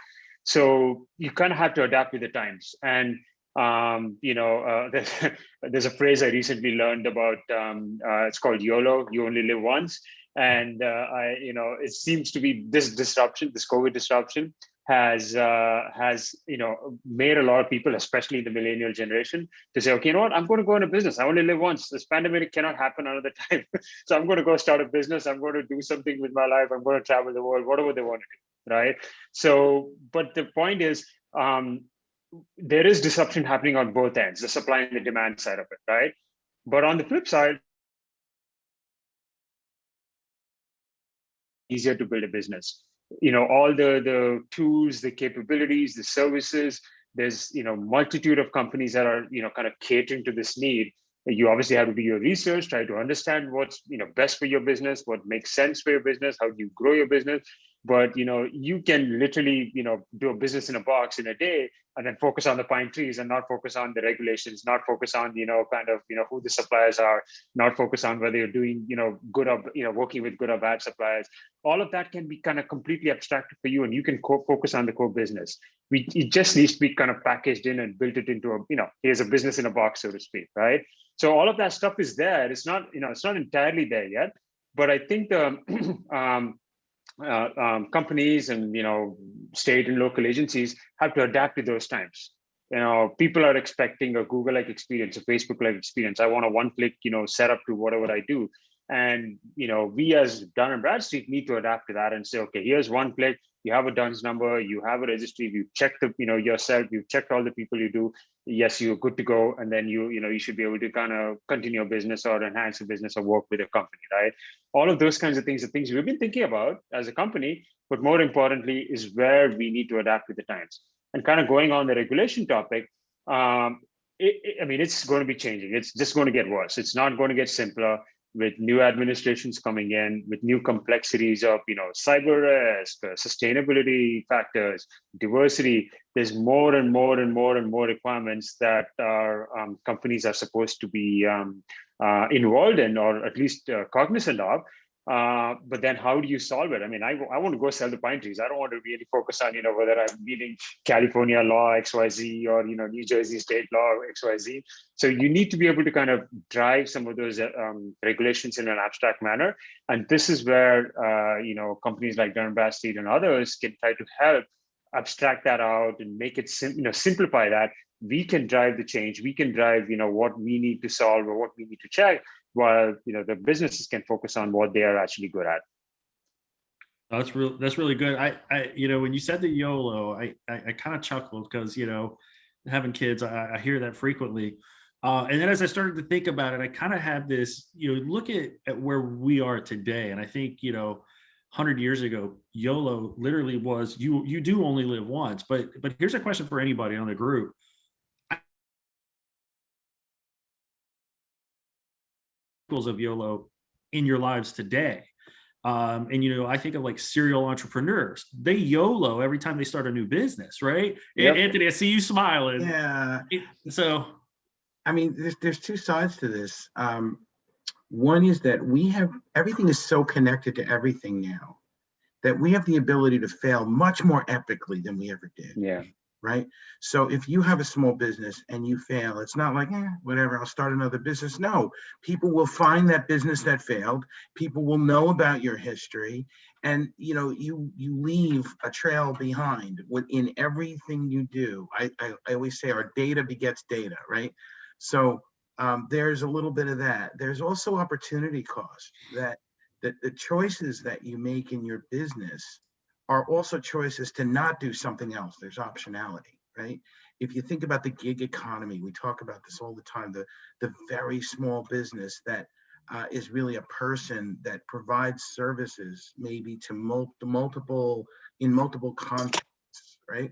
So you kind of have to adapt with the times. And there's a phrase I recently learned about. It's called YOLO. You only live once. And it seems to be this disruption, this COVID disruption, has made a lot of people, especially the millennial generation, to say, okay, you know what, I'm going to go into business. I only live once. This pandemic cannot happen another time. So I'm going to go start a business. I'm going to do something with my life. I'm going to travel the world, whatever they want to do, right? So, but the point is, there is disruption happening on both ends, the supply and the demand side of it, right? But on the flip side, easier to build a business. All the tools, the capabilities, the services, there's multitude of companies that are kind of catering to this need. You obviously have to do your research, try to understand what's best for your business, what makes sense for your business, how do you grow your business. but you can literally do a business in a box in a day, and then focus on the pine trees and not focus on the regulations, not focus on who the suppliers are, not focus on whether you're doing good or working with good or bad suppliers. All of that can be kind of completely abstracted for you, and you can focus on the core business. It just needs to be kind of packaged in and built it into a here's a business in a box, so to speak, right? So all of that stuff is there. It's not it's not entirely there yet, but I think the companies and state and local agencies have to adapt to those times. People are expecting a Google-like experience, a Facebook-like experience. I want a one-click setup to whatever I do, and we as Dun & Bradstreet need to adapt to that and say, okay, here's one click. You have a DUNS number, you have a registry, you checked yourself, you've checked all the people you do. Yes, you're good to go, and then you should be able to kind of continue your business or enhance your business or work with a company, right? All of those kinds of things are things we've been thinking about as a company, but more importantly is where we need to adapt with the times. And kind of going on the regulation topic, it's going to be changing. It's just going to get worse. It's not going to get simpler. With new administrations coming in, with new complexities of cyber risk, sustainability factors, diversity, there's more and more and more and more requirements that our companies are supposed to be involved in, or at least cognizant of. But then how do you solve it? I mean, I want to go sell the pine trees. I don't want to really focus on, whether I'm meeting California law XYZ or, New Jersey state law XYZ. So you need to be able to kind of drive some of those regulations in an abstract manner. And this is where, companies like Dun & Bradstreet and others can try to help abstract that out and make it, simplify that. We can drive the change. We can drive, what we need to solve or what we need to check, while the businesses can focus on what they are actually good at. That's really good. I when you said the YOLO, I kind of chuckled because having kids, I hear that frequently. And then as I started to think about it, I kind of had this, look at where we are today. And I think, 100 years ago, YOLO literally was you do only live once. But here's a question for anybody on the group. Of YOLO in your lives today. And I think of like serial entrepreneurs. They YOLO every time they start a new business, right? Yep. Anthony, I see you smiling. Yeah. So I mean, there's two sides to this. One is that everything is so connected to everything now that we have the ability to fail much more epically than we ever did. Yeah. Right. So if you have a small business and you fail, it's not like, whatever, I'll start another business. No, people will find that business that failed. People will know about your history, and you leave a trail behind in everything you do. I always say our data begets data, right? So there's a little bit of that. There's also opportunity cost, that the choices that you make in your business are also choices to not do something else. There's optionality, right? If you think about the gig economy, we talk about this all the time, the very small business that is really a person that provides services maybe to multiple contexts, right?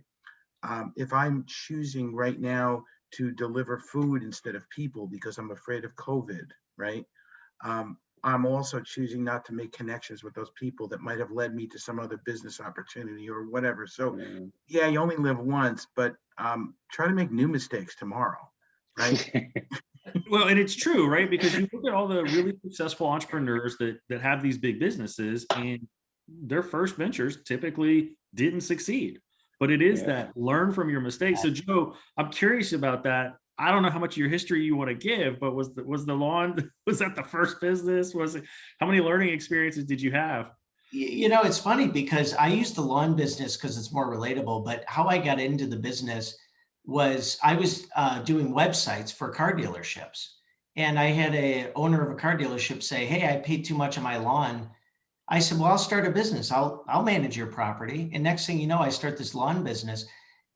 If I'm choosing right now to deliver food instead of people because I'm afraid of COVID, right? I'm also choosing not to make connections with those people that might have led me to some other business opportunity or whatever. So yeah, you only live once, but try to make new mistakes tomorrow, right? Well, and it's true, right? Because you look at all the really successful entrepreneurs that have these big businesses, and their first ventures typically didn't succeed. But it is that learn from your mistakes. So Joe, I'm curious about that. I don't know how much of your history you want to give, but was the lawn, was that the first business? Was it, how many learning experiences did you have? It's funny because I use the lawn business because it's more relatable, but how I got into the business was I was doing websites for car dealerships. And I had a owner of a car dealership say, hey, I paid too much on my lawn. I said, well, I'll start a business. I'll manage your property. And next thing you know, I start this lawn business.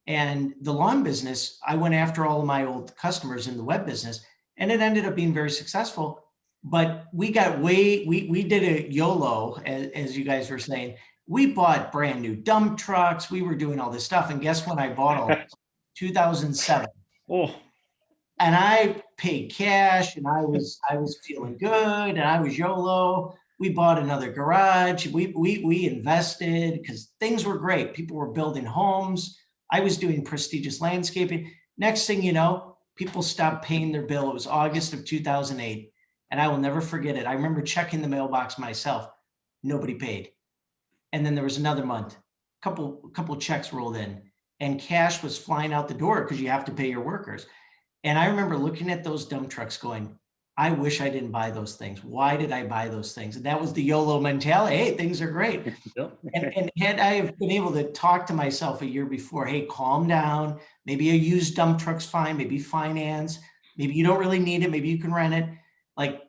And the lawn business, I went after all of my old customers in the web business, and it ended up being very successful. But we got we did a YOLO, as you guys were saying. We bought brand new dump trucks. We were doing all this stuff. And guess when I bought all this? 2007. Oh. And I paid cash, and I was feeling good, and I was YOLO. We bought another garage. We invested because things were great. People were building homes. I was doing prestigious landscaping. Next thing you know, people stopped paying their bill. It was August of 2008. And I will never forget it. I remember checking the mailbox myself. Nobody paid. And then there was another month, couple checks rolled in, and cash was flying out the door because you have to pay your workers. And I remember looking at those dump trucks going, I wish I didn't buy those things. Why did I buy those things? And that was the YOLO mentality. Hey, things are great. And had I have been able to talk to myself a year before, hey, calm down. Maybe a used dump truck's fine. Maybe finance. Maybe you don't really need it. Maybe you can rent it. Like,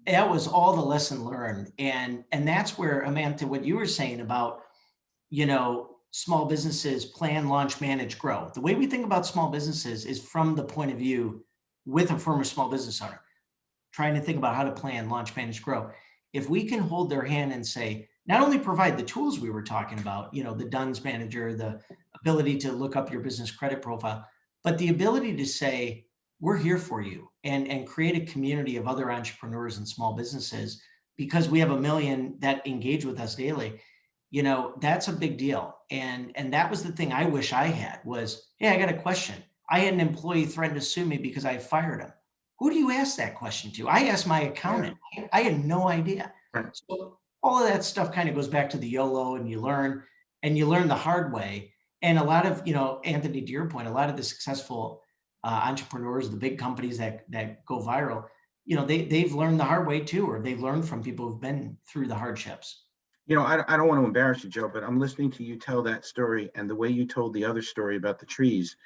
that was all the lesson learned. And that's where, Amanda, what you were saying about, small businesses plan, launch, manage, grow. The way we think about small businesses is from the point of view with a former small business owner, trying to think about how to plan, launch, manage, grow. If we can hold their hand and say, not only provide the tools we were talking about, the DUNS manager, the ability to look up your business credit profile, but the ability to say, we're here for you, and create a community of other entrepreneurs and small businesses, because we have 1 million that engage with us daily. That's a big deal. And that was the thing I wish I had was, hey, I got a question. I had an employee threaten to sue me because I fired him. Who do you ask that question to? I asked my accountant. Yeah. I had no idea. Right. So all of that stuff kind of goes back to the YOLO, and you learn the hard way. And a lot of, Anthony, to your point, a lot of the successful entrepreneurs, the big companies that go viral, they've learned the hard way too, or they've learned from people who've been through the hardships. I don't want to embarrass you, Joe, but I'm listening to you tell that story and the way you told the other story about the trees.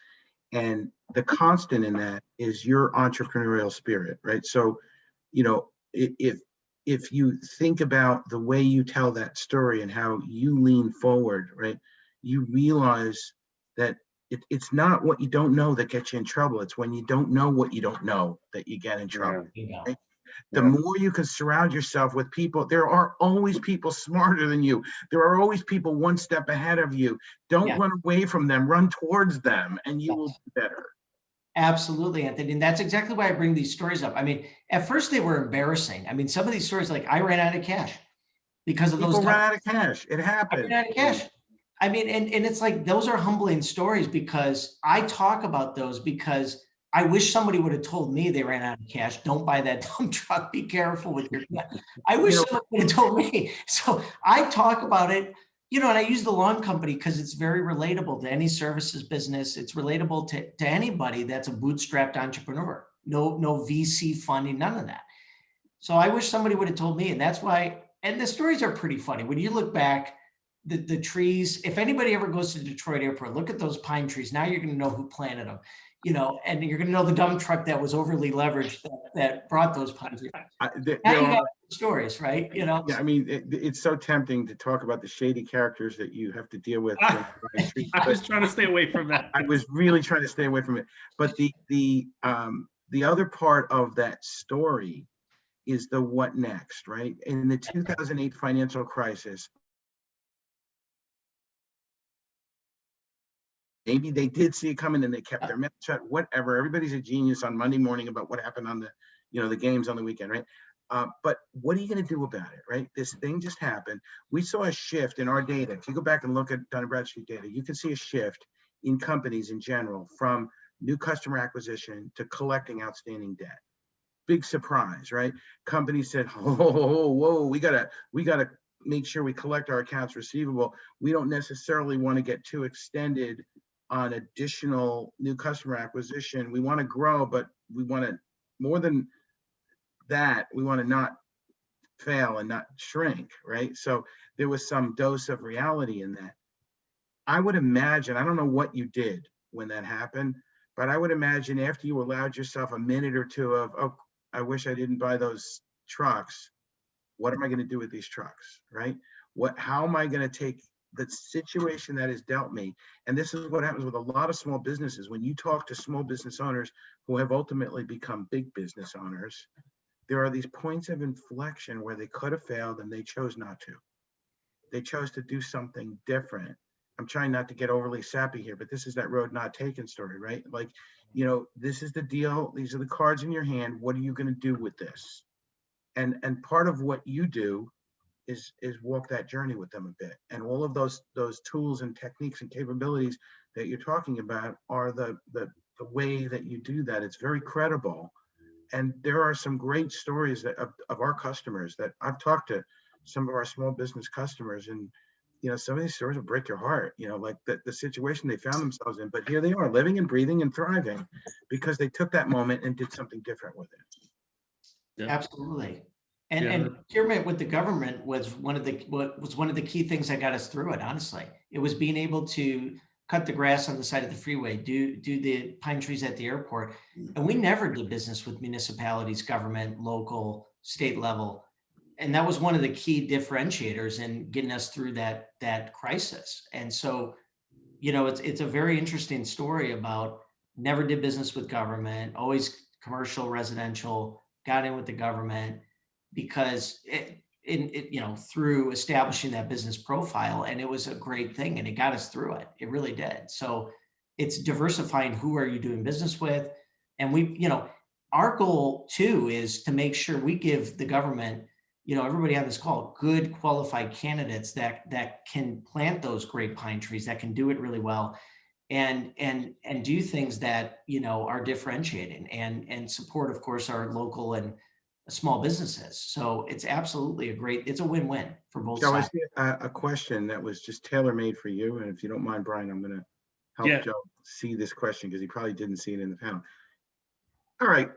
And the constant in that is your entrepreneurial spirit, right? So, if you think about the way you tell that story and how you lean forward, right, you realize that it's not what you don't know that gets you in trouble. It's when you don't know what you don't know that you get in trouble. Yeah. Right? The more you can surround yourself with people, there are always people smarter than you. There are always people one step ahead of you. Don't run away from them, run towards them, and you will be better. Absolutely, Anthony. And that's exactly why I bring these stories up. I mean, at first they were embarrassing. I mean, some of these stories, like I ran out of cash because of people those. Ran out of cash. It happened. I ran out of cash. I mean, and it's like, those are humbling stories, because I talk about those because I wish somebody would have told me they ran out of cash. Don't buy that dump truck. Be careful with your cash. I wish somebody would have told me. So I talk about it, and I use the lawn company because it's very relatable to any services business. It's relatable to anybody that's a bootstrapped entrepreneur. No VC funding, none of that. So I wish somebody would have told me. And that's why, and the stories are pretty funny. When you look back, the trees, if anybody ever goes to Detroit Airport, look at those pine trees. Now you're going to know who planted them, and you're going to know the dump truck that was overly leveraged that brought those pine trees. Now you got stories, right? Yeah, I mean, it's so tempting to talk about the shady characters that you have to deal with. I was trying to stay away from that. I was really trying to stay away from it. But the other part of that story is the what next, right? In the 2008 financial crisis, maybe they did see it coming and they kept their mouth shut, whatever. Everybody's a genius on Monday morning about what happened on the games on the weekend, right? But what are you going to do about it, right? This thing just happened. We saw a shift in our data. If you go back and look at Dun & Bradstreet data, you can see a shift in companies in general from new customer acquisition to collecting outstanding debt. Big surprise, right? Companies said, whoa, we gotta make sure we collect our accounts receivable. We don't necessarily want to get too extended on additional new customer acquisition. We want to grow, but we want to, more than that, we want to not fail and not shrink, right? So there was some dose of reality in that. I would imagine, I don't know what you did when that happened, but I would imagine after you allowed yourself a minute or two of, oh, I wish I didn't buy those trucks. What am I going to do with these trucks, right? How am I going to take the situation that is dealt me? And this is what happens with a lot of small businesses. When you talk to small business owners who have ultimately become big business owners, there are these points of inflection where they could have failed and they chose not to. They chose to do something different. I'm trying not to get overly sappy here, but this is that road not taken story, right? Like, this is the deal. These are the cards in your hand. What are you going to do with this? And part of what you do is walk that journey with them a bit. And all of those tools and techniques and capabilities that you're talking about are the way that you do that. It's very credible. And there are some great stories of our customers that I've talked to some of our small business customers, and some of these stories will break your heart, like the situation they found themselves in, but here they are living and breathing and thriving because they took that moment and did something different with it. Yeah. Absolutely. Yeah. And procurement with the government was one of the key things that got us through it. Honestly, it was being able to cut the grass on the side of the freeway, do the pine trees at the airport. And we never did business with municipalities, government, local, state level. And that was one of the key differentiators in getting us through that crisis. And so, it's a very interesting story about never did business with government, always commercial, residential, got in with the government because through establishing that business profile, and it was a great thing and it got us through it. It really did. So it's diversifying who are you doing business with. And our goal too is to make sure we give the government, everybody on this call, good qualified candidates that can plant those great pine trees, that can do it really well and do things that, are differentiating and support, of course, our local and small businesses. So it's absolutely it's a win-win for both Joe, sides. I see a question that was just tailor-made for you. And if you don't mind, Brian, I'm going to help Joe see this question because he probably didn't see it in the panel. All right.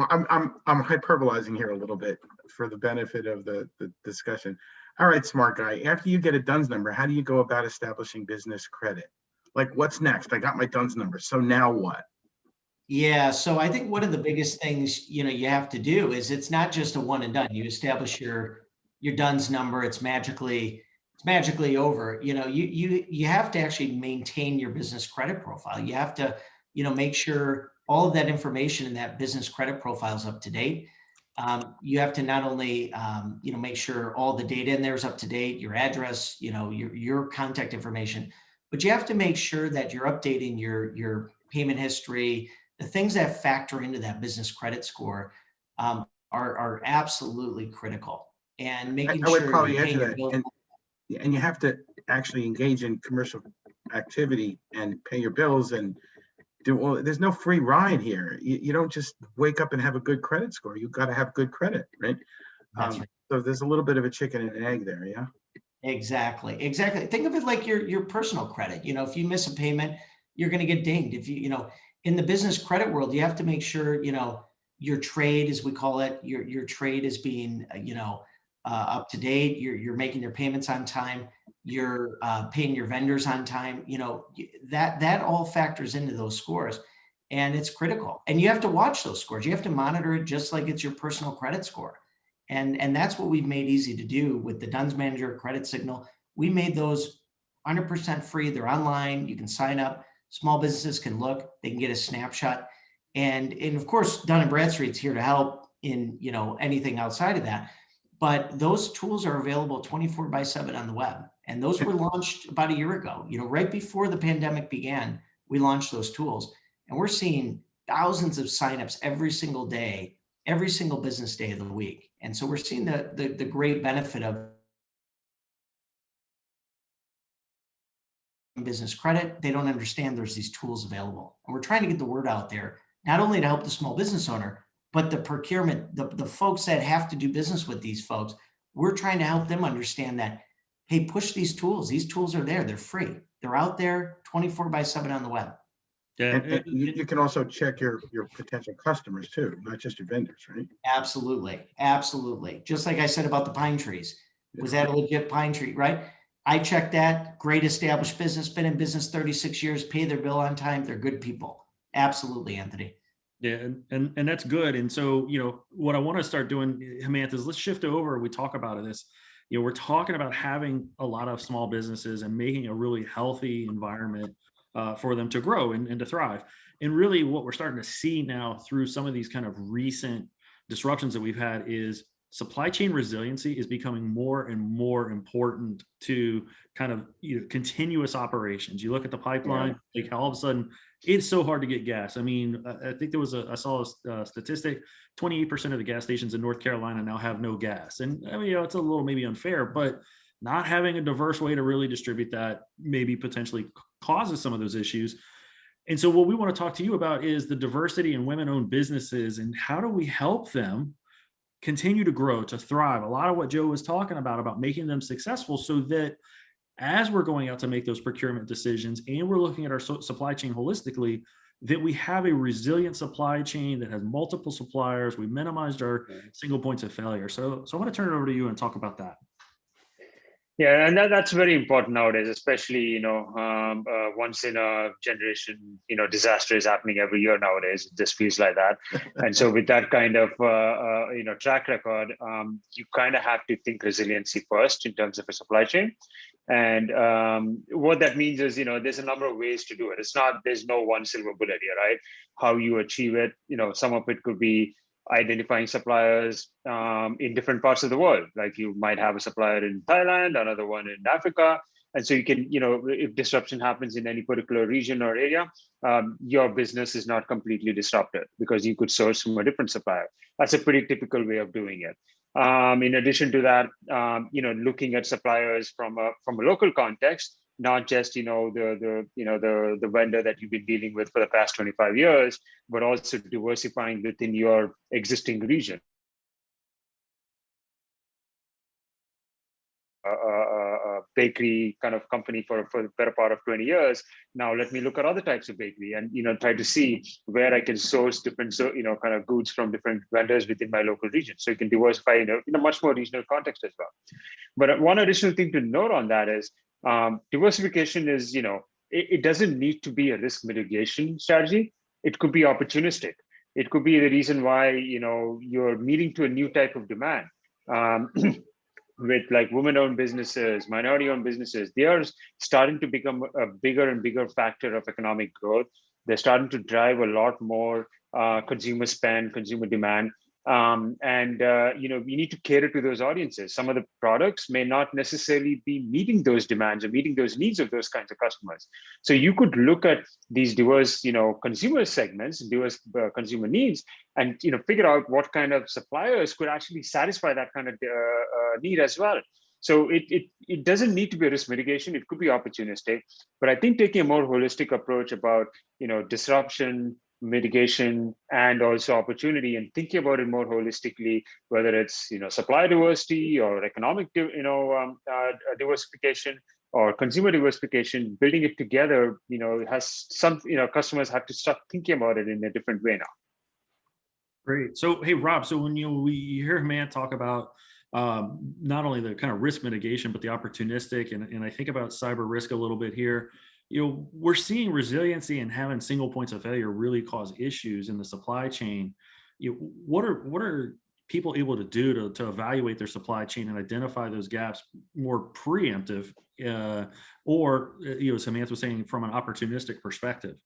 I'm hyperbolizing here a little bit for the benefit of the discussion. All right, smart guy. After you get a DUNS number, how do you go about establishing business credit? Like, what's next? I got my DUNS number. So now what? Yeah. So I think one of the biggest things, you have to do is it's not just a one and done. You establish your DUNS number. It's magically over. You have to actually maintain your business credit profile. You have to, make sure all of that information in that business credit profile is up to date. You have to not only, make sure all the data in there is up to date, your address, your contact information, but you have to make sure that you're updating your payment history. The things that factor into that business credit score are absolutely critical. And making I would sure probably you're add paying to your that. bills. And you have to actually engage in commercial activity and pay your bills and there's no free ride here. You don't just wake up and have a good credit score. You've got to have good credit, right? That's right. So there's a little bit of a chicken and an egg there, yeah? Exactly. Think of it like your personal credit. If you miss a payment, you're going to get dinged. If in the business credit world, you have to make sure, your trade, as we call it, your trade is being, up to date. You're making your payments on time. You're paying your vendors on time. That all factors into those scores, and it's critical. And you have to watch those scores. You have to monitor it just like it's your personal credit score. And that's what we've made easy to do with the DUNS Manager Credit Signal. We made those 100% free. They're online. You can sign up. Small businesses can look. They can get a snapshot. And of course, Dun & Bradstreet's here to help in anything outside of that. But those tools are available 24/7 on the web. And those were launched about a year ago. Right before the pandemic began, we launched those tools. And we're seeing thousands of signups every single day, every single business day of the week. And so we're seeing the great benefit of business credit. They don't understand there's these tools available. And we're trying to get the word out there, not only to help the small business owner, but the procurement, the folks that have to do business with these folks. We're trying to help them understand that, hey, push these tools. These tools are there. They're free. They're out there 24/7 on the web. Yeah. And you can also check your potential customers too, not just your vendors, right? Absolutely. Absolutely. Just like I said about the pine trees. Was that a legit pine tree, right? I checked that. Great established business, been in business 36 years, pay their bill on time. They're good people. Absolutely, Anthony. Yeah, and that's good. And so, what I want to start doing, Jamant, is let's shift over. We talk about this. We're talking about having a lot of small businesses and making a really healthy environment for them to grow and to thrive. And really what we're starting to see now through some of these kind of recent disruptions that we've had is supply chain resiliency is becoming more and more important to kind of continuous operations. You look at the pipeline, like how all of a sudden it's so hard to get gas. I mean, I think I saw a statistic, 28% of the gas stations in North Carolina now have no gas. And I mean, it's a little maybe unfair, but not having a diverse way to really distribute that maybe potentially causes some of those issues. And so what we want to talk to you about is the diversity in women-owned businesses and how do we help them continue to grow, to thrive. A lot of what Joe was talking about making them successful so that as we're going out to make those procurement decisions and we're looking at our supply chain holistically, that we have a resilient supply chain that has multiple suppliers. We minimized our single points of failure. So I want to turn it over to you and talk about that. Yeah, and that's very important nowadays, especially, once in a generation, disaster is happening every year nowadays. It just feels like that. And so with that kind of, track record, you kind of have to think resiliency first in terms of a supply chain. And what that means is, there's a number of ways to do it. There's no one silver bullet here, right? How you achieve it, some of it could be identifying suppliers in different parts of the world. Like you might have a supplier in Thailand, another one in Africa. And so you can, if disruption happens in any particular region or area, your business is not completely disrupted because you could source from a different supplier. That's a pretty typical way of doing it. In addition to that, looking at suppliers from a local context, not just the vendor that you've been dealing with for the past 25 years, but also diversifying within your existing region. A bakery kind of company for the better part of 20 years. Now let me look at other types of bakery and try to see where I can source different kind of goods from different vendors within my local region. So you can diversify in a much more regional context as well. But one additional thing to note on that is diversification is, it doesn't need to be a risk mitigation strategy. It could be opportunistic. It could be the reason why, you're meeting to a new type of demand. With like women-owned businesses, minority-owned businesses, they are starting to become a bigger and bigger factor of economic growth. They're starting to drive a lot more consumer spend, consumer demand. We need to cater to those audiences. Some of the products may not necessarily be meeting those demands or meeting those needs of those kinds of customers. So you could look at these diverse, consumer segments, diverse consumer needs, and figure out what kind of suppliers could actually satisfy that kind of need as well. So it doesn't need to be a risk mitigation. It could be opportunistic, but I think taking a more holistic approach about disruption, mitigation, and also opportunity, and thinking about it more holistically, whether it's supply diversity or economic diversification or consumer diversification, building it together, has some customers have to start thinking about it in a different way now. Great. So hey Rob, so when we hear Jamant talk about not only the kind of risk mitigation but the opportunistic, and I think about cyber risk a little bit here. We're seeing resiliency and having single points of failure really cause issues in the supply chain. What are people able to do to evaluate their supply chain and identify those gaps more preemptive, or Samantha was saying from an opportunistic perspective?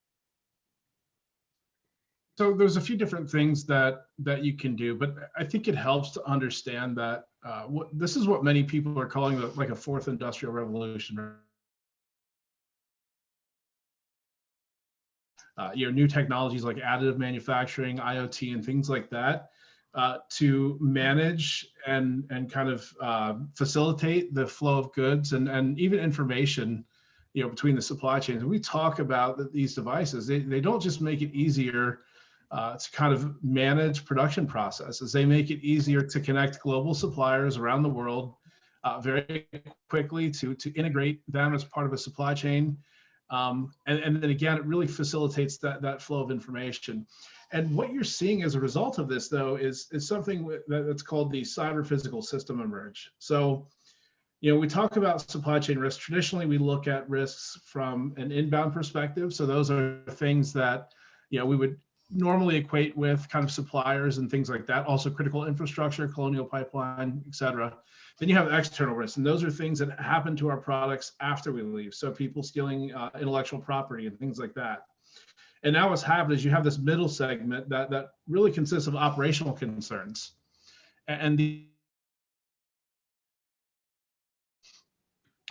So there's a few different things that you can do, but I think it helps to understand that this is what many people are calling like a fourth industrial revolution. New technologies like additive manufacturing, IoT, and things like that to manage and kind of facilitate the flow of goods and even information, between the supply chains. And we talk about these devices. They don't just make it easier to kind of manage production processes. They make it easier to connect global suppliers around the world very quickly to integrate them as part of a supply chain. And then again, it really facilitates that flow of information. And what you're seeing as a result of this, though, is something that's called the cyber physical system emerge. So, we talk about supply chain risk. Traditionally, we look at risks from an inbound perspective. So those are things that, we would normally equate with kind of suppliers and things like that. Also critical infrastructure, colonial pipeline, et cetera. Then you have external risks, and those are things that happen to our products after we leave. So people stealing intellectual property and things like that. And now what's happened is you have this middle segment that really consists of operational concerns. And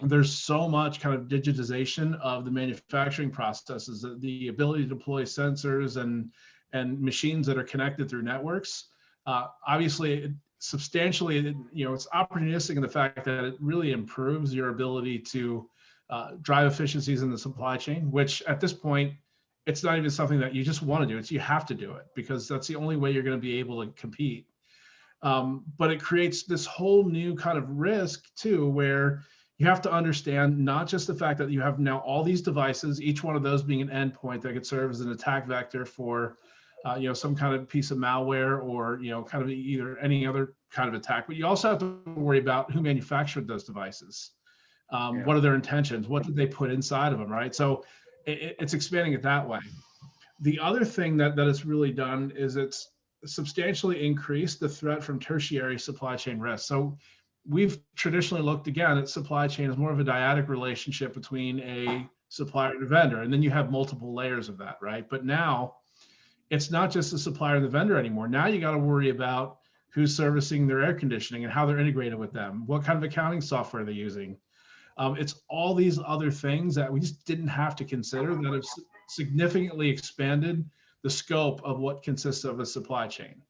there's so much kind of digitization of the manufacturing processes, the ability to deploy sensors and machines that are connected through networks. Obviously, substantially, it's opportunistic in the fact that it really improves your ability to drive efficiencies in the supply chain, which at this point, it's not even something that you just want to do. It's you have to do it because that's the only way you're going to be able to compete. But it creates this whole new kind of risk too, where you have to understand not just the fact that you have now all these devices, each one of those being an endpoint that could serve as an attack vector for, some kind of piece of malware or, kind of either any other kind of attack. But you also have to worry about who manufactured those devices. What are their intentions? What did they put inside of them, right? So it's expanding it that way. The other thing that it's really done is it's substantially increased the threat from tertiary supply chain risk. So we've traditionally looked again at supply chain as more of a dyadic relationship between a supplier and a vendor, and then you have multiple layers of that, right? But now it's not just the supplier and the vendor anymore. Now you got to worry about who's servicing their air conditioning and how they're integrated with them, what kind of accounting software they're using. It's all these other things that we just didn't have to consider that have significantly expanded the scope of what consists of a supply chain.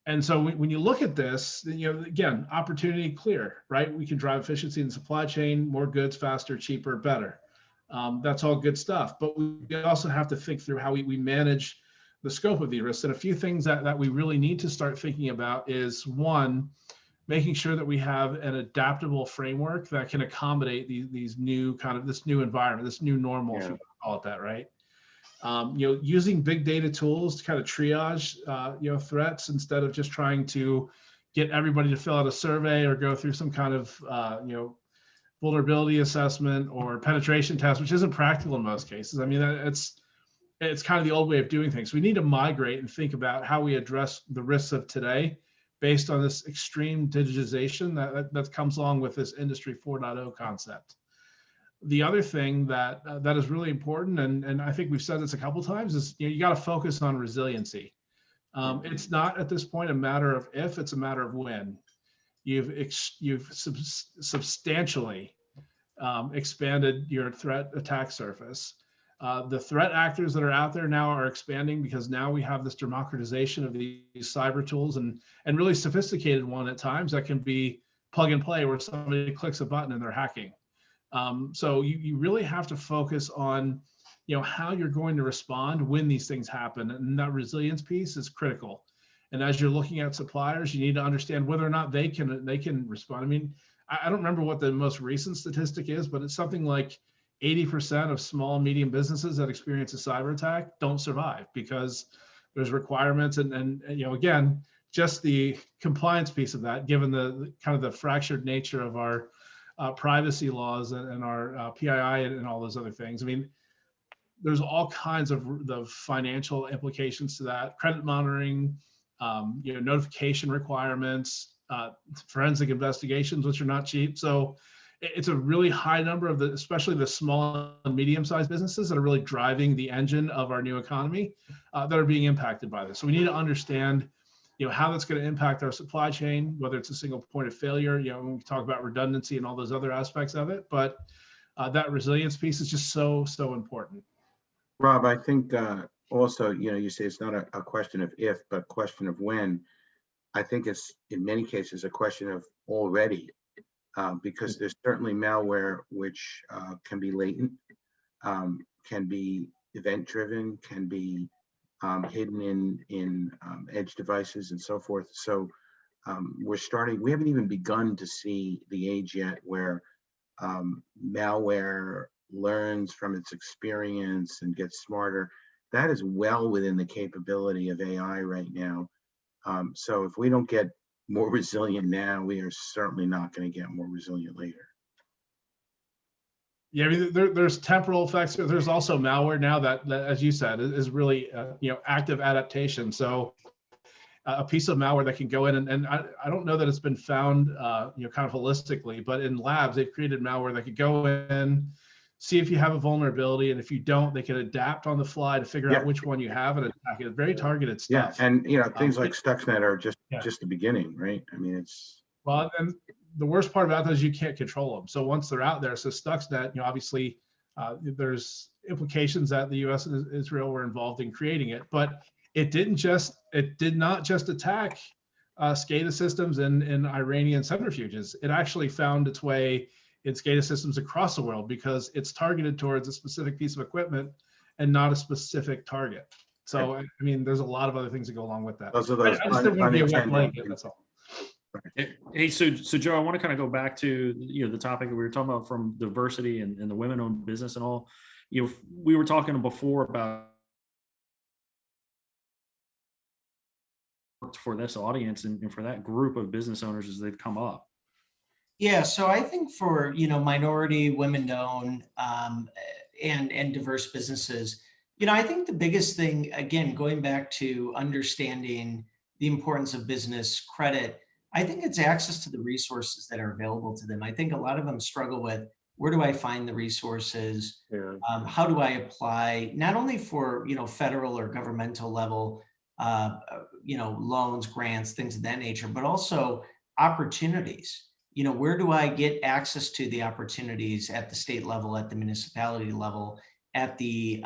And so when you look at this, again, opportunity clear, right? We can drive efficiency in the supply chain, more goods, faster, cheaper, better. That's all good stuff. But we also have to think through how we manage the scope of the risks. And a few things that we really need to start thinking about is, one, making sure that we have an adaptable framework that can accommodate these new this new environment, this new normal, if you want to call it that, right? Using big data tools to kind of triage, threats instead of just trying to get everybody to fill out a survey or go through some kind of, vulnerability assessment or penetration test, which isn't practical in most cases. I mean, it's kind of the old way of doing things. We need to migrate and think about how we address the risks of today based on this extreme digitization that comes along with this Industry 4.0 concept. The other thing that is really important, and I think we've said this a couple of times, is you got to focus on resiliency. It's not at this point a matter of if, it's a matter of when. You've substantially expanded your threat attack surface. The threat actors that are out there now are expanding because now we have this democratization of these cyber tools and really sophisticated one at times that can be plug and play where somebody clicks a button and they're hacking. So you really have to focus on, how you're going to respond when these things happen. And that resilience piece is critical. And as you're looking at suppliers, you need to understand whether or not they can respond. I mean, I don't remember what the most recent statistic is, but it's something like 80% of small and medium businesses that experience a cyber attack don't survive because there's requirements and again, just the compliance piece of that, given the kind of the fractured nature of our privacy laws and our PII and all those other things. I mean, there's all kinds of the financial implications to that, credit monitoring, notification requirements, forensic investigations, which are not cheap. So it's a really high number of especially the small and medium-sized businesses that are really driving the engine of our new economy that are being impacted by this. So we need to understand, how that's going to impact our supply chain, whether it's a single point of failure, when we talk about redundancy and all those other aspects of it. But that resilience piece is just so important. Rob, I think also, you say it's not a question of if, but question of when. I think it's in many cases a question of already, because there's certainly malware which can be latent, can be event-driven, can be hidden in edge devices and so forth. So we haven't even begun to see the age yet where malware learns from its experience and gets smarter. That is well within the capability of AI right now. So if we don't get more resilient now, we are certainly not going to get more resilient later. Yeah, I mean, there's temporal effects. There's also malware now that as you said, is really active adaptation. So a piece of malware that can go in and I don't know that it's been found kind of holistically, but in labs they've created malware that could go in, see if you have a vulnerability, and if you don't, they can adapt on the fly to figure out which one you have and attack it. Very targeted stuff. Yeah, and things like Stuxnet are just the beginning, right? I mean, it's well, and the worst part about those, you can't control them. So once they're out there, so Stuxnet, obviously there's implications that the U.S. and Israel were involved in creating it, but it did not just attack SCADA systems in Iranian centrifuges. It actually found its way in SCADA systems across the world because it's targeted towards a specific piece of equipment and not a specific target. So, I mean, there's a lot of other things that go along with that. Those are those I just didn't want to be a wet unintended. blanket, that's all. Hey, so Joe, I want to kind of go back to the topic that we were talking about from diversity and the women-owned business and all. We were talking before about for this audience and for that group of business owners as they've come up. Yeah, so I think for minority, women-owned, and diverse businesses, I think the biggest thing, again, going back to understanding the importance of business credit, I think it's access to the resources that are available to them. I think a lot of them struggle with, where do I find the resources? Yeah. How do I apply, not only for federal or governmental level, loans, grants, things of that nature, but also opportunities. Where do I get access to the opportunities at the state level, at the municipality level, at the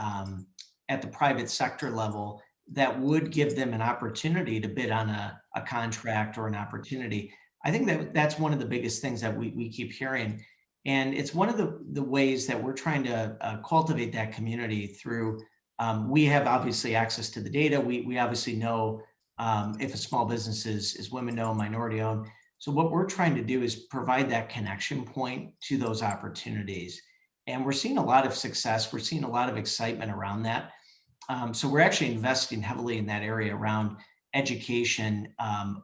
private sector level that would give them an opportunity to bid on a contract or an opportunity? I think that's one of the biggest things that we keep hearing. And it's one of the ways that we're trying to cultivate that community through, we have obviously access to the data. We obviously know if a small business is women-owned, minority-owned. So what we're trying to do is provide that connection point to those opportunities. And we're seeing a lot of success. We're seeing a lot of excitement around that. So we're actually investing heavily in that area around education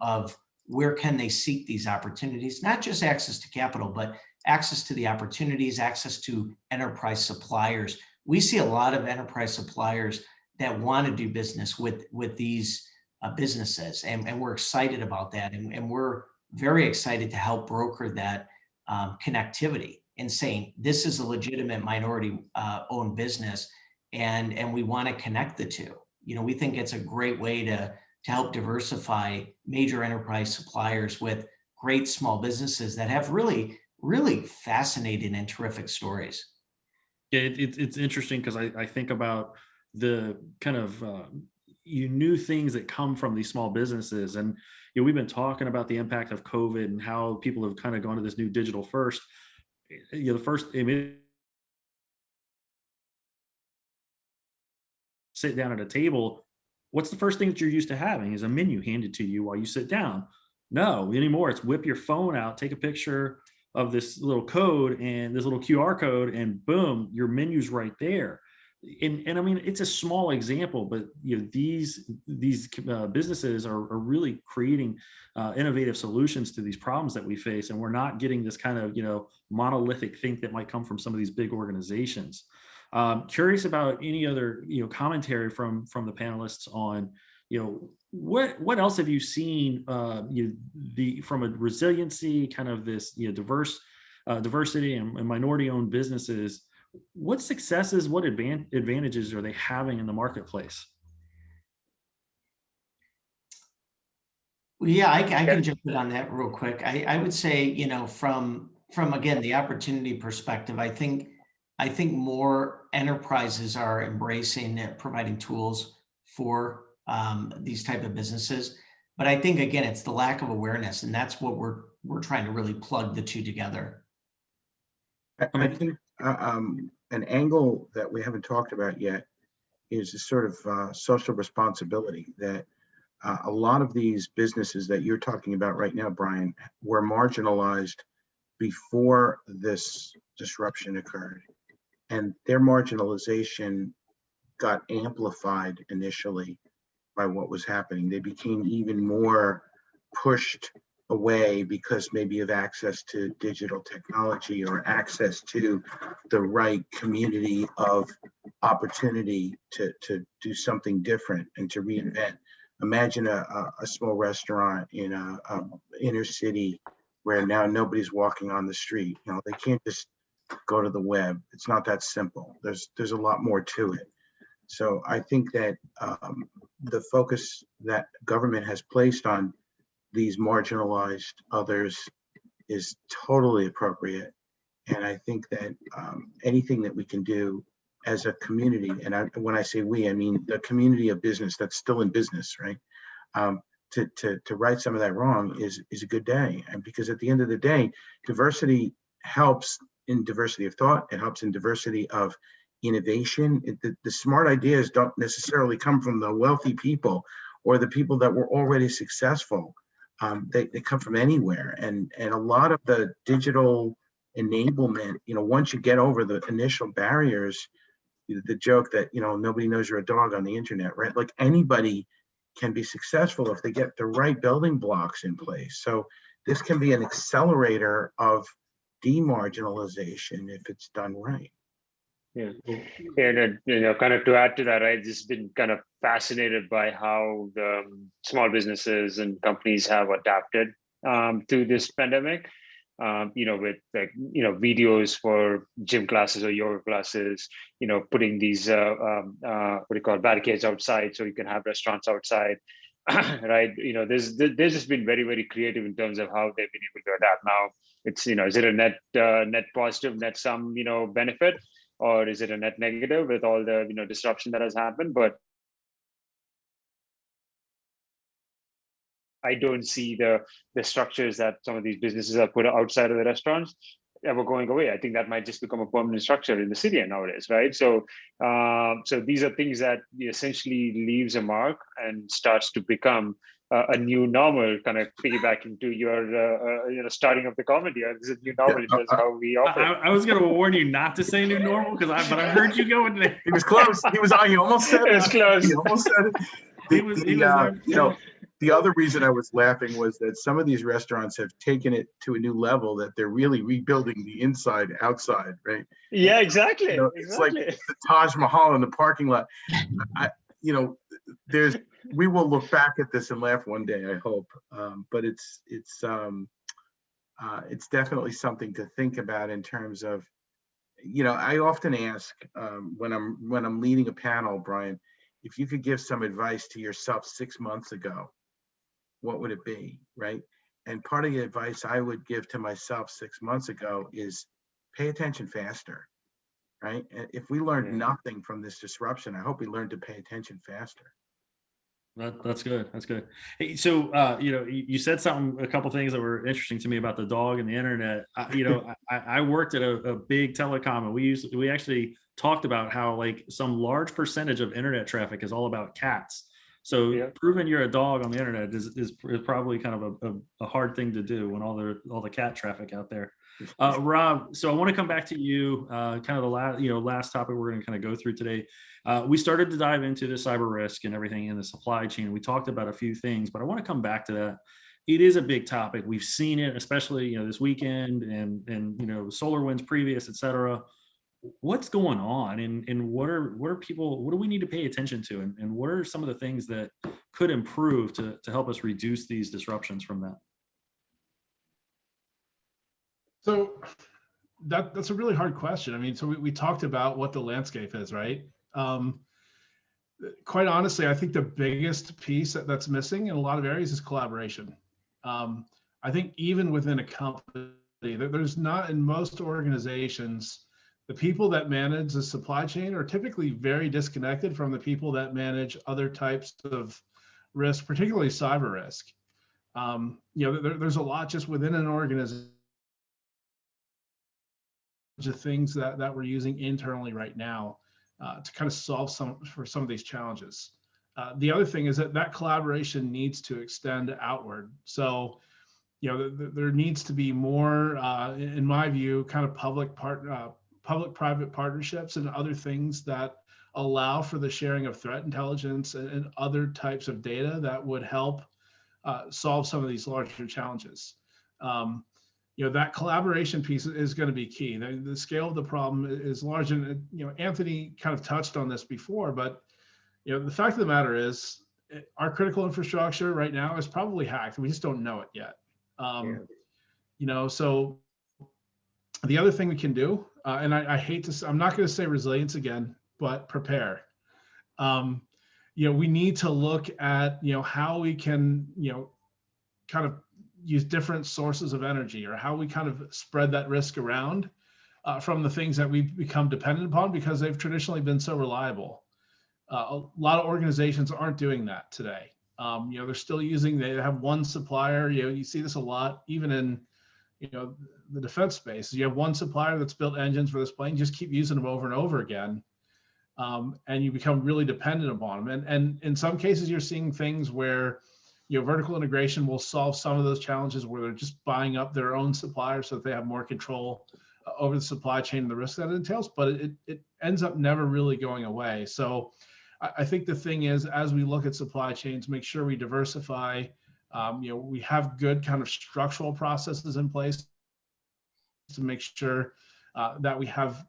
of where can they seek these opportunities, not just access to capital, but access to the opportunities, access to enterprise suppliers. We see a lot of enterprise suppliers that want to do business with these businesses, and we're excited about that. And we're very excited to help broker that connectivity and saying, this is a legitimate minority owned business, and we want to connect the two. We think it's a great way to help diversify major enterprise suppliers with great small businesses that have really, really fascinating and terrific stories. Yeah, it's interesting because I think about the kind of new things that come from these small businesses. And we've been talking about the impact of COVID and how people have kind of gone to this new digital first. The first sit down at a table, what's the first thing that you're used to having is a menu handed to you while you sit down. No, anymore, it's whip your phone out, take a picture of this little code and this little QR code, and boom, your menu's right there. And I mean, it's a small example, but these businesses are really creating innovative solutions to these problems that we face, and we're not getting this kind of monolithic thing that might come from some of these big organizations. Curious about any other commentary from the panelists on what else have you seen from a resiliency kind of this diversity and minority-owned businesses. What successes, what advantages are they having in the marketplace? Well, yeah, I can jump in on that real quick. I would say, from again, the opportunity perspective, I think more enterprises are embracing providing tools for these type of businesses. But I think, again, it's the lack of awareness, and that's what we're trying to really plug the two together. I think an angle that we haven't talked about yet is a sort of social responsibility that a lot of these businesses that you're talking about right now, Brian, were marginalized before this disruption occurred. And their marginalization got amplified initially by what was happening. They became even more pushed away because maybe of access to digital technology or access to the right community of opportunity to do something different and to reinvent. Imagine a small restaurant in a inner city where now nobody's walking on the street. They can't just go to the web. It's not that simple. There's a lot more to it. So I think that the focus that government has placed on these marginalized others is totally appropriate. And I think that anything that we can do as a community, and when I say we, I mean the community of business that's still in business, right? To right some of that wrong is a good day. And because at the end of the day, diversity helps in diversity of thought. It helps in diversity of innovation. The smart ideas don't necessarily come from the wealthy people or the people that were already successful. They come from anywhere. And a lot of the digital enablement, once you get over the initial barriers, the joke that, nobody knows you're a dog on the internet, right? Like anybody can be successful if they get the right building blocks in place. So this can be an accelerator of demarginalization if it's done right. Yeah, and kind of to add to that, I've just been kind of fascinated by how the small businesses and companies have adapted to this pandemic. With videos for gym classes or yoga classes, putting these what do you call barricades outside so you can have restaurants outside, right? There's just been very, very creative in terms of how they've been able to adapt. Now, it's is it a net positive, net sum benefit, or is it a net negative with all the disruption that has happened? But I don't see the structures that some of these businesses have put outside of the restaurants ever going away. I think that might just become a permanent structure in the city nowadays, right? So, so these are things that essentially leaves a mark and starts to become a new normal. Kind of piggybacking to your starting of the comedy. This is a new normal in terms of how we operate. I was going to warn you not to say new normal but I heard you going there. He was close. He almost said it. It was close. He almost said it. The other reason I was laughing was that some of these restaurants have taken it to a new level that they're really rebuilding the inside outside, right? Yeah, exactly. It's like the Taj Mahal in the parking lot. We will look back at this and laugh one day, I hope. But it's definitely something to think about in terms of, I often ask when I'm leading a panel, Brian, if you could give some advice to yourself 6 months ago, what would it be, right? And part of the advice I would give to myself 6 months ago is pay attention faster, right? And if we learned nothing from this disruption, I hope we learned to pay attention faster. That's good. That's good. Hey, so you said a couple things that were interesting to me about the dog and the internet. I worked at a big telecom, and we actually talked about how like some large percentage of internet traffic is all about cats. So proving you're a dog on the internet is probably kind of a hard thing to do when all the cat traffic out there. Rob, so I want to come back to you. Kind of the last topic we're going to kind of go through today. We started to dive into the cyber risk and everything in the supply chain. We talked about a few things, but I want to come back to that. It is a big topic. We've seen it, especially this weekend and SolarWinds previous, et cetera. What's going on, and what do we need to pay attention to, and what are some of the things that could improve to help us reduce these disruptions from that? So that's a really hard question. I mean, so we talked about what the landscape is, right? Quite honestly, I think the biggest piece that's missing in a lot of areas is collaboration. I think even within a company, there's not, in most organizations, the people that manage the supply chain are typically very disconnected from the people that manage other types of risk, particularly cyber risk. There's a lot just within an organization of things that we're using internally right now to kind of solve some of these challenges. The other thing is that collaboration needs to extend outward. So, there needs to be more, in my view, kind of public-private partnerships and other things that allow for the sharing of threat intelligence and other types of data that would help solve some of these larger challenges. That collaboration piece is going to be key. The scale of the problem is large, and Anthony kind of touched on this before, but the fact of the matter is our critical infrastructure right now is probably hacked. We just don't know it yet. So the other thing we can do, and I hate to, I'm not going to say resilience again, but prepare. We need to look at, how we can, kind of use different sources of energy, or how we kind of spread that risk around from the things that we've become dependent upon because they've traditionally been so reliable. A lot of organizations aren't doing that today. They're still they have one supplier. You see this a lot, even in, the defense space. You have one supplier that's built engines for this plane, just keep using them over and over again. And you become really dependent upon them. And in some cases, you're seeing things where, vertical integration will solve some of those challenges where they're just buying up their own suppliers so that they have more control over the supply chain and the risk that it entails, but it ends up never really going away. So I think the thing is, as we look at supply chains, make sure we diversify. We have good kind of structural processes in place to make sure that we have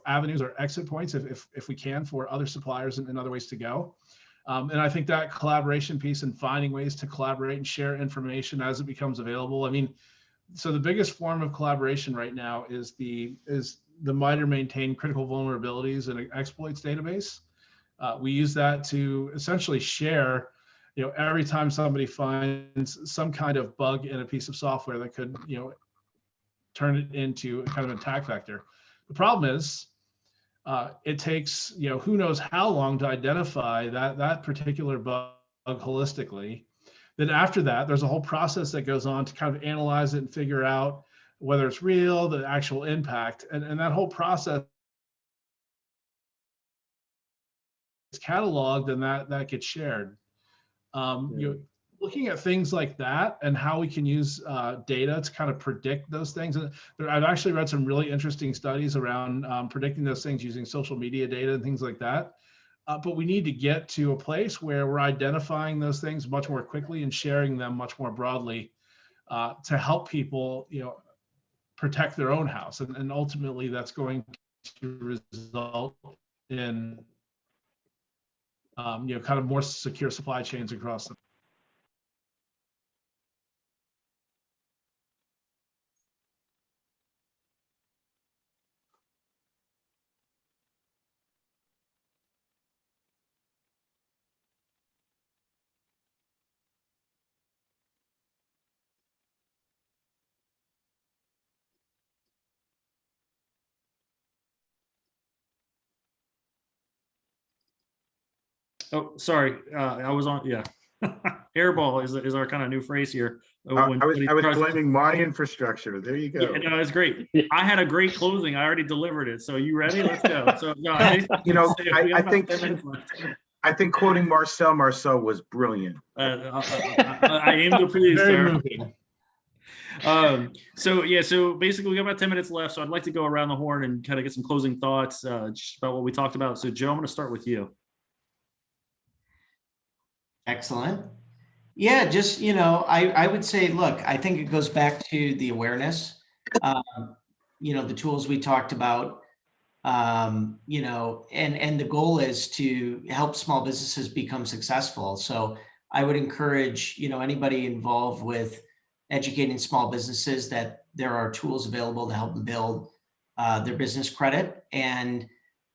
avenues or exit points if we can for other suppliers and other ways to go. And I think that collaboration piece and finding ways to collaborate and share information as it becomes available. I mean, so the biggest form of collaboration right now is the MITRE maintained critical vulnerabilities and exploits database. We use that to essentially share, every time somebody finds some kind of bug in a piece of software that could, turn it into a kind of attack vector. The problem is, it takes, who knows how long to identify that particular bug holistically. Then after that, there's a whole process that goes on to kind of analyze it and figure out whether it's real, the actual impact, and that whole process is cataloged and that gets shared. Looking at things like that and how we can use data to kind of predict those things. And I've actually read some really interesting studies around predicting those things using social media data and things like that. But we need to get to a place where we're identifying those things much more quickly and sharing them much more broadly to help people, protect their own house. And ultimately, that's going to result in, kind of more secure supply chains across the. Oh, sorry. I was on. Yeah. Airball is our kind of new phrase here. I was blaming my infrastructure. There you go. Yeah, no, it's great. I had a great closing. I already delivered it. So you ready? Let's go. So no, I think quoting Marcel was brilliant. I aim to please, sir. So basically we got about 10 minutes left. So I'd like to go around the horn and kind of get some closing thoughts just about what we talked about. So Joe, I'm going to start with you. Excellent. Yeah, just, I would say, look, I think it goes back to the awareness, the tools we talked about, and the goal is to help small businesses become successful. So I would encourage, anybody involved with educating small businesses that there are tools available to help them build their business credit. And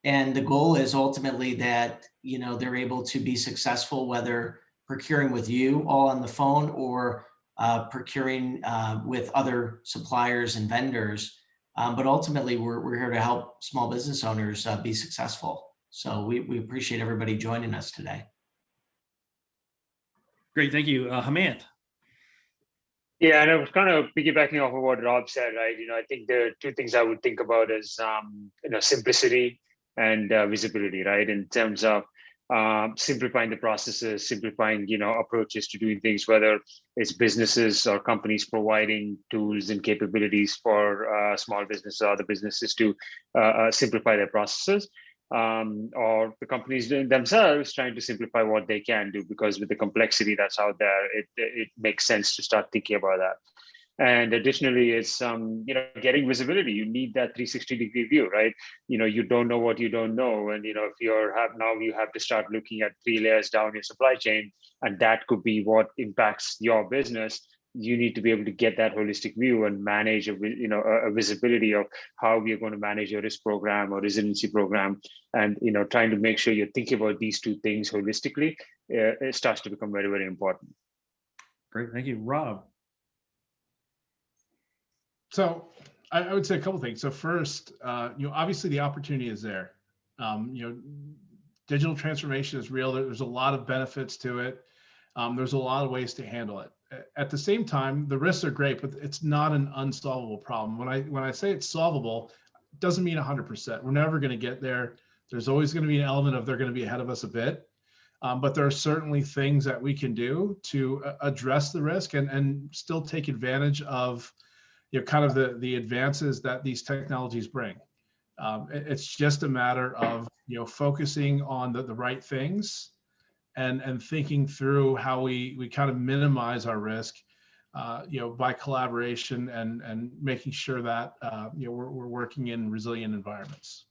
the goal is ultimately that, they're able to be successful, whether procuring with you all on the phone or procuring with other suppliers and vendors. But ultimately, we're here to help small business owners be successful. So we appreciate everybody joining us today. Great, thank you. Jamant. Yeah, and I was kind of piggybacking off of what Rob said, right? I think the two things I would think about is, simplicity and visibility, right? In terms of simplifying the processes, simplifying, approaches to doing things, whether it's businesses or companies providing tools and capabilities for small businesses or other businesses to simplify their processes, or the companies themselves trying to simplify what they can do, because with the complexity that's out there, it makes sense to start thinking about that. And additionally, it's getting visibility. You need that 360-degree view, right? You don't know what you don't know, and if you have to start looking at 3 layers down your supply chain, and that could be what impacts your business. You need to be able to get that holistic view and manage a visibility of how we are going to manage your risk program or resiliency program, and trying to make sure you're thinking about these two things holistically. It starts to become very, very important. Great, thank you, Rob. So I would say a couple things. So first, obviously the opportunity is there. Digital transformation is real. There's a lot of benefits to it. There's a lot of ways to handle it. At the same time, the risks are great, but it's not an unsolvable problem. When I say it's solvable, it doesn't mean 100%. We're never going to get there. There's always going to be an element of they're going to be ahead of us a bit. But there are certainly things that we can do to address the risk and still take advantage of kind of the advances that these technologies bring. It's just a matter of focusing on the right things and thinking through how we kind of minimize our risk, by collaboration and making sure that we're working in resilient environments.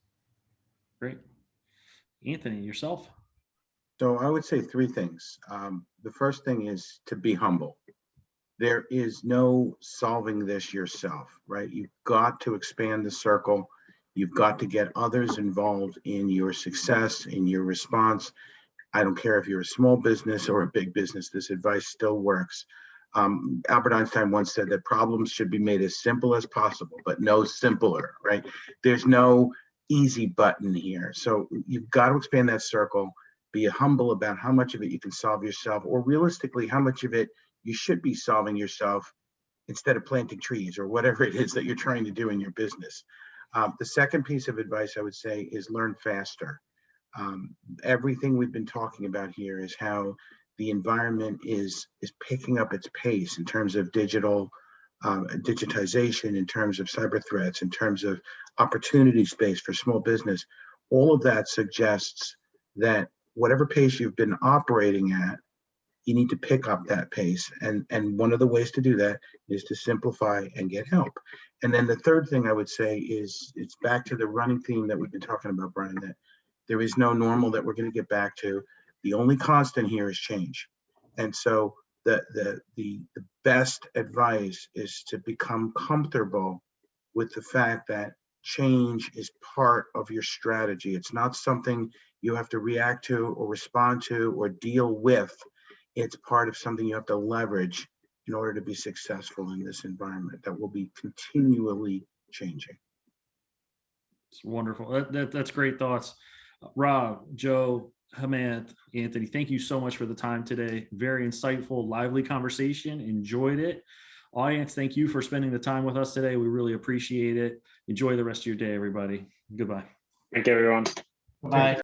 Great. Anthony, yourself? So I would say three things. The first thing is to be humble. There is no solving this yourself, right? You've got to expand the circle. You've got to get others involved in your success, in your response. I don't care if you're a small business or a big business, this advice still works. Albert Einstein once said that problems should be made as simple as possible, but no simpler, right? There's no easy button here. So you've got to expand that circle, be humble about how much of it you can solve yourself, or realistically, how much of it you should be solving yourself instead of planting trees or whatever it is that you're trying to do in your business. The second piece of advice I would say is learn faster. Everything we've been talking about here is how the environment is picking up its pace in terms of digitization, in terms of cyber threats, in terms of opportunity space for small business. All of that suggests that whatever pace you've been operating at, you need to pick up that pace. And one of the ways to do that is to simplify and get help. And then the third thing I would say is it's back to the running theme that we've been talking about, Brian, that there is no normal that we're going to get back to. The only constant here is change. And so the best advice is to become comfortable with the fact that change is part of your strategy. It's not something you have to react to or respond to or deal with. It's part of something you have to leverage in order to be successful in this environment that will be continually changing. It's wonderful. That's great thoughts. Rob, Joe, Jamant, Anthony, thank you so much for the time today. Very insightful, lively conversation. Enjoyed it. Audience, thank you for spending the time with us today. We really appreciate it. Enjoy the rest of your day, everybody. Goodbye. Thank you, everyone. Bye.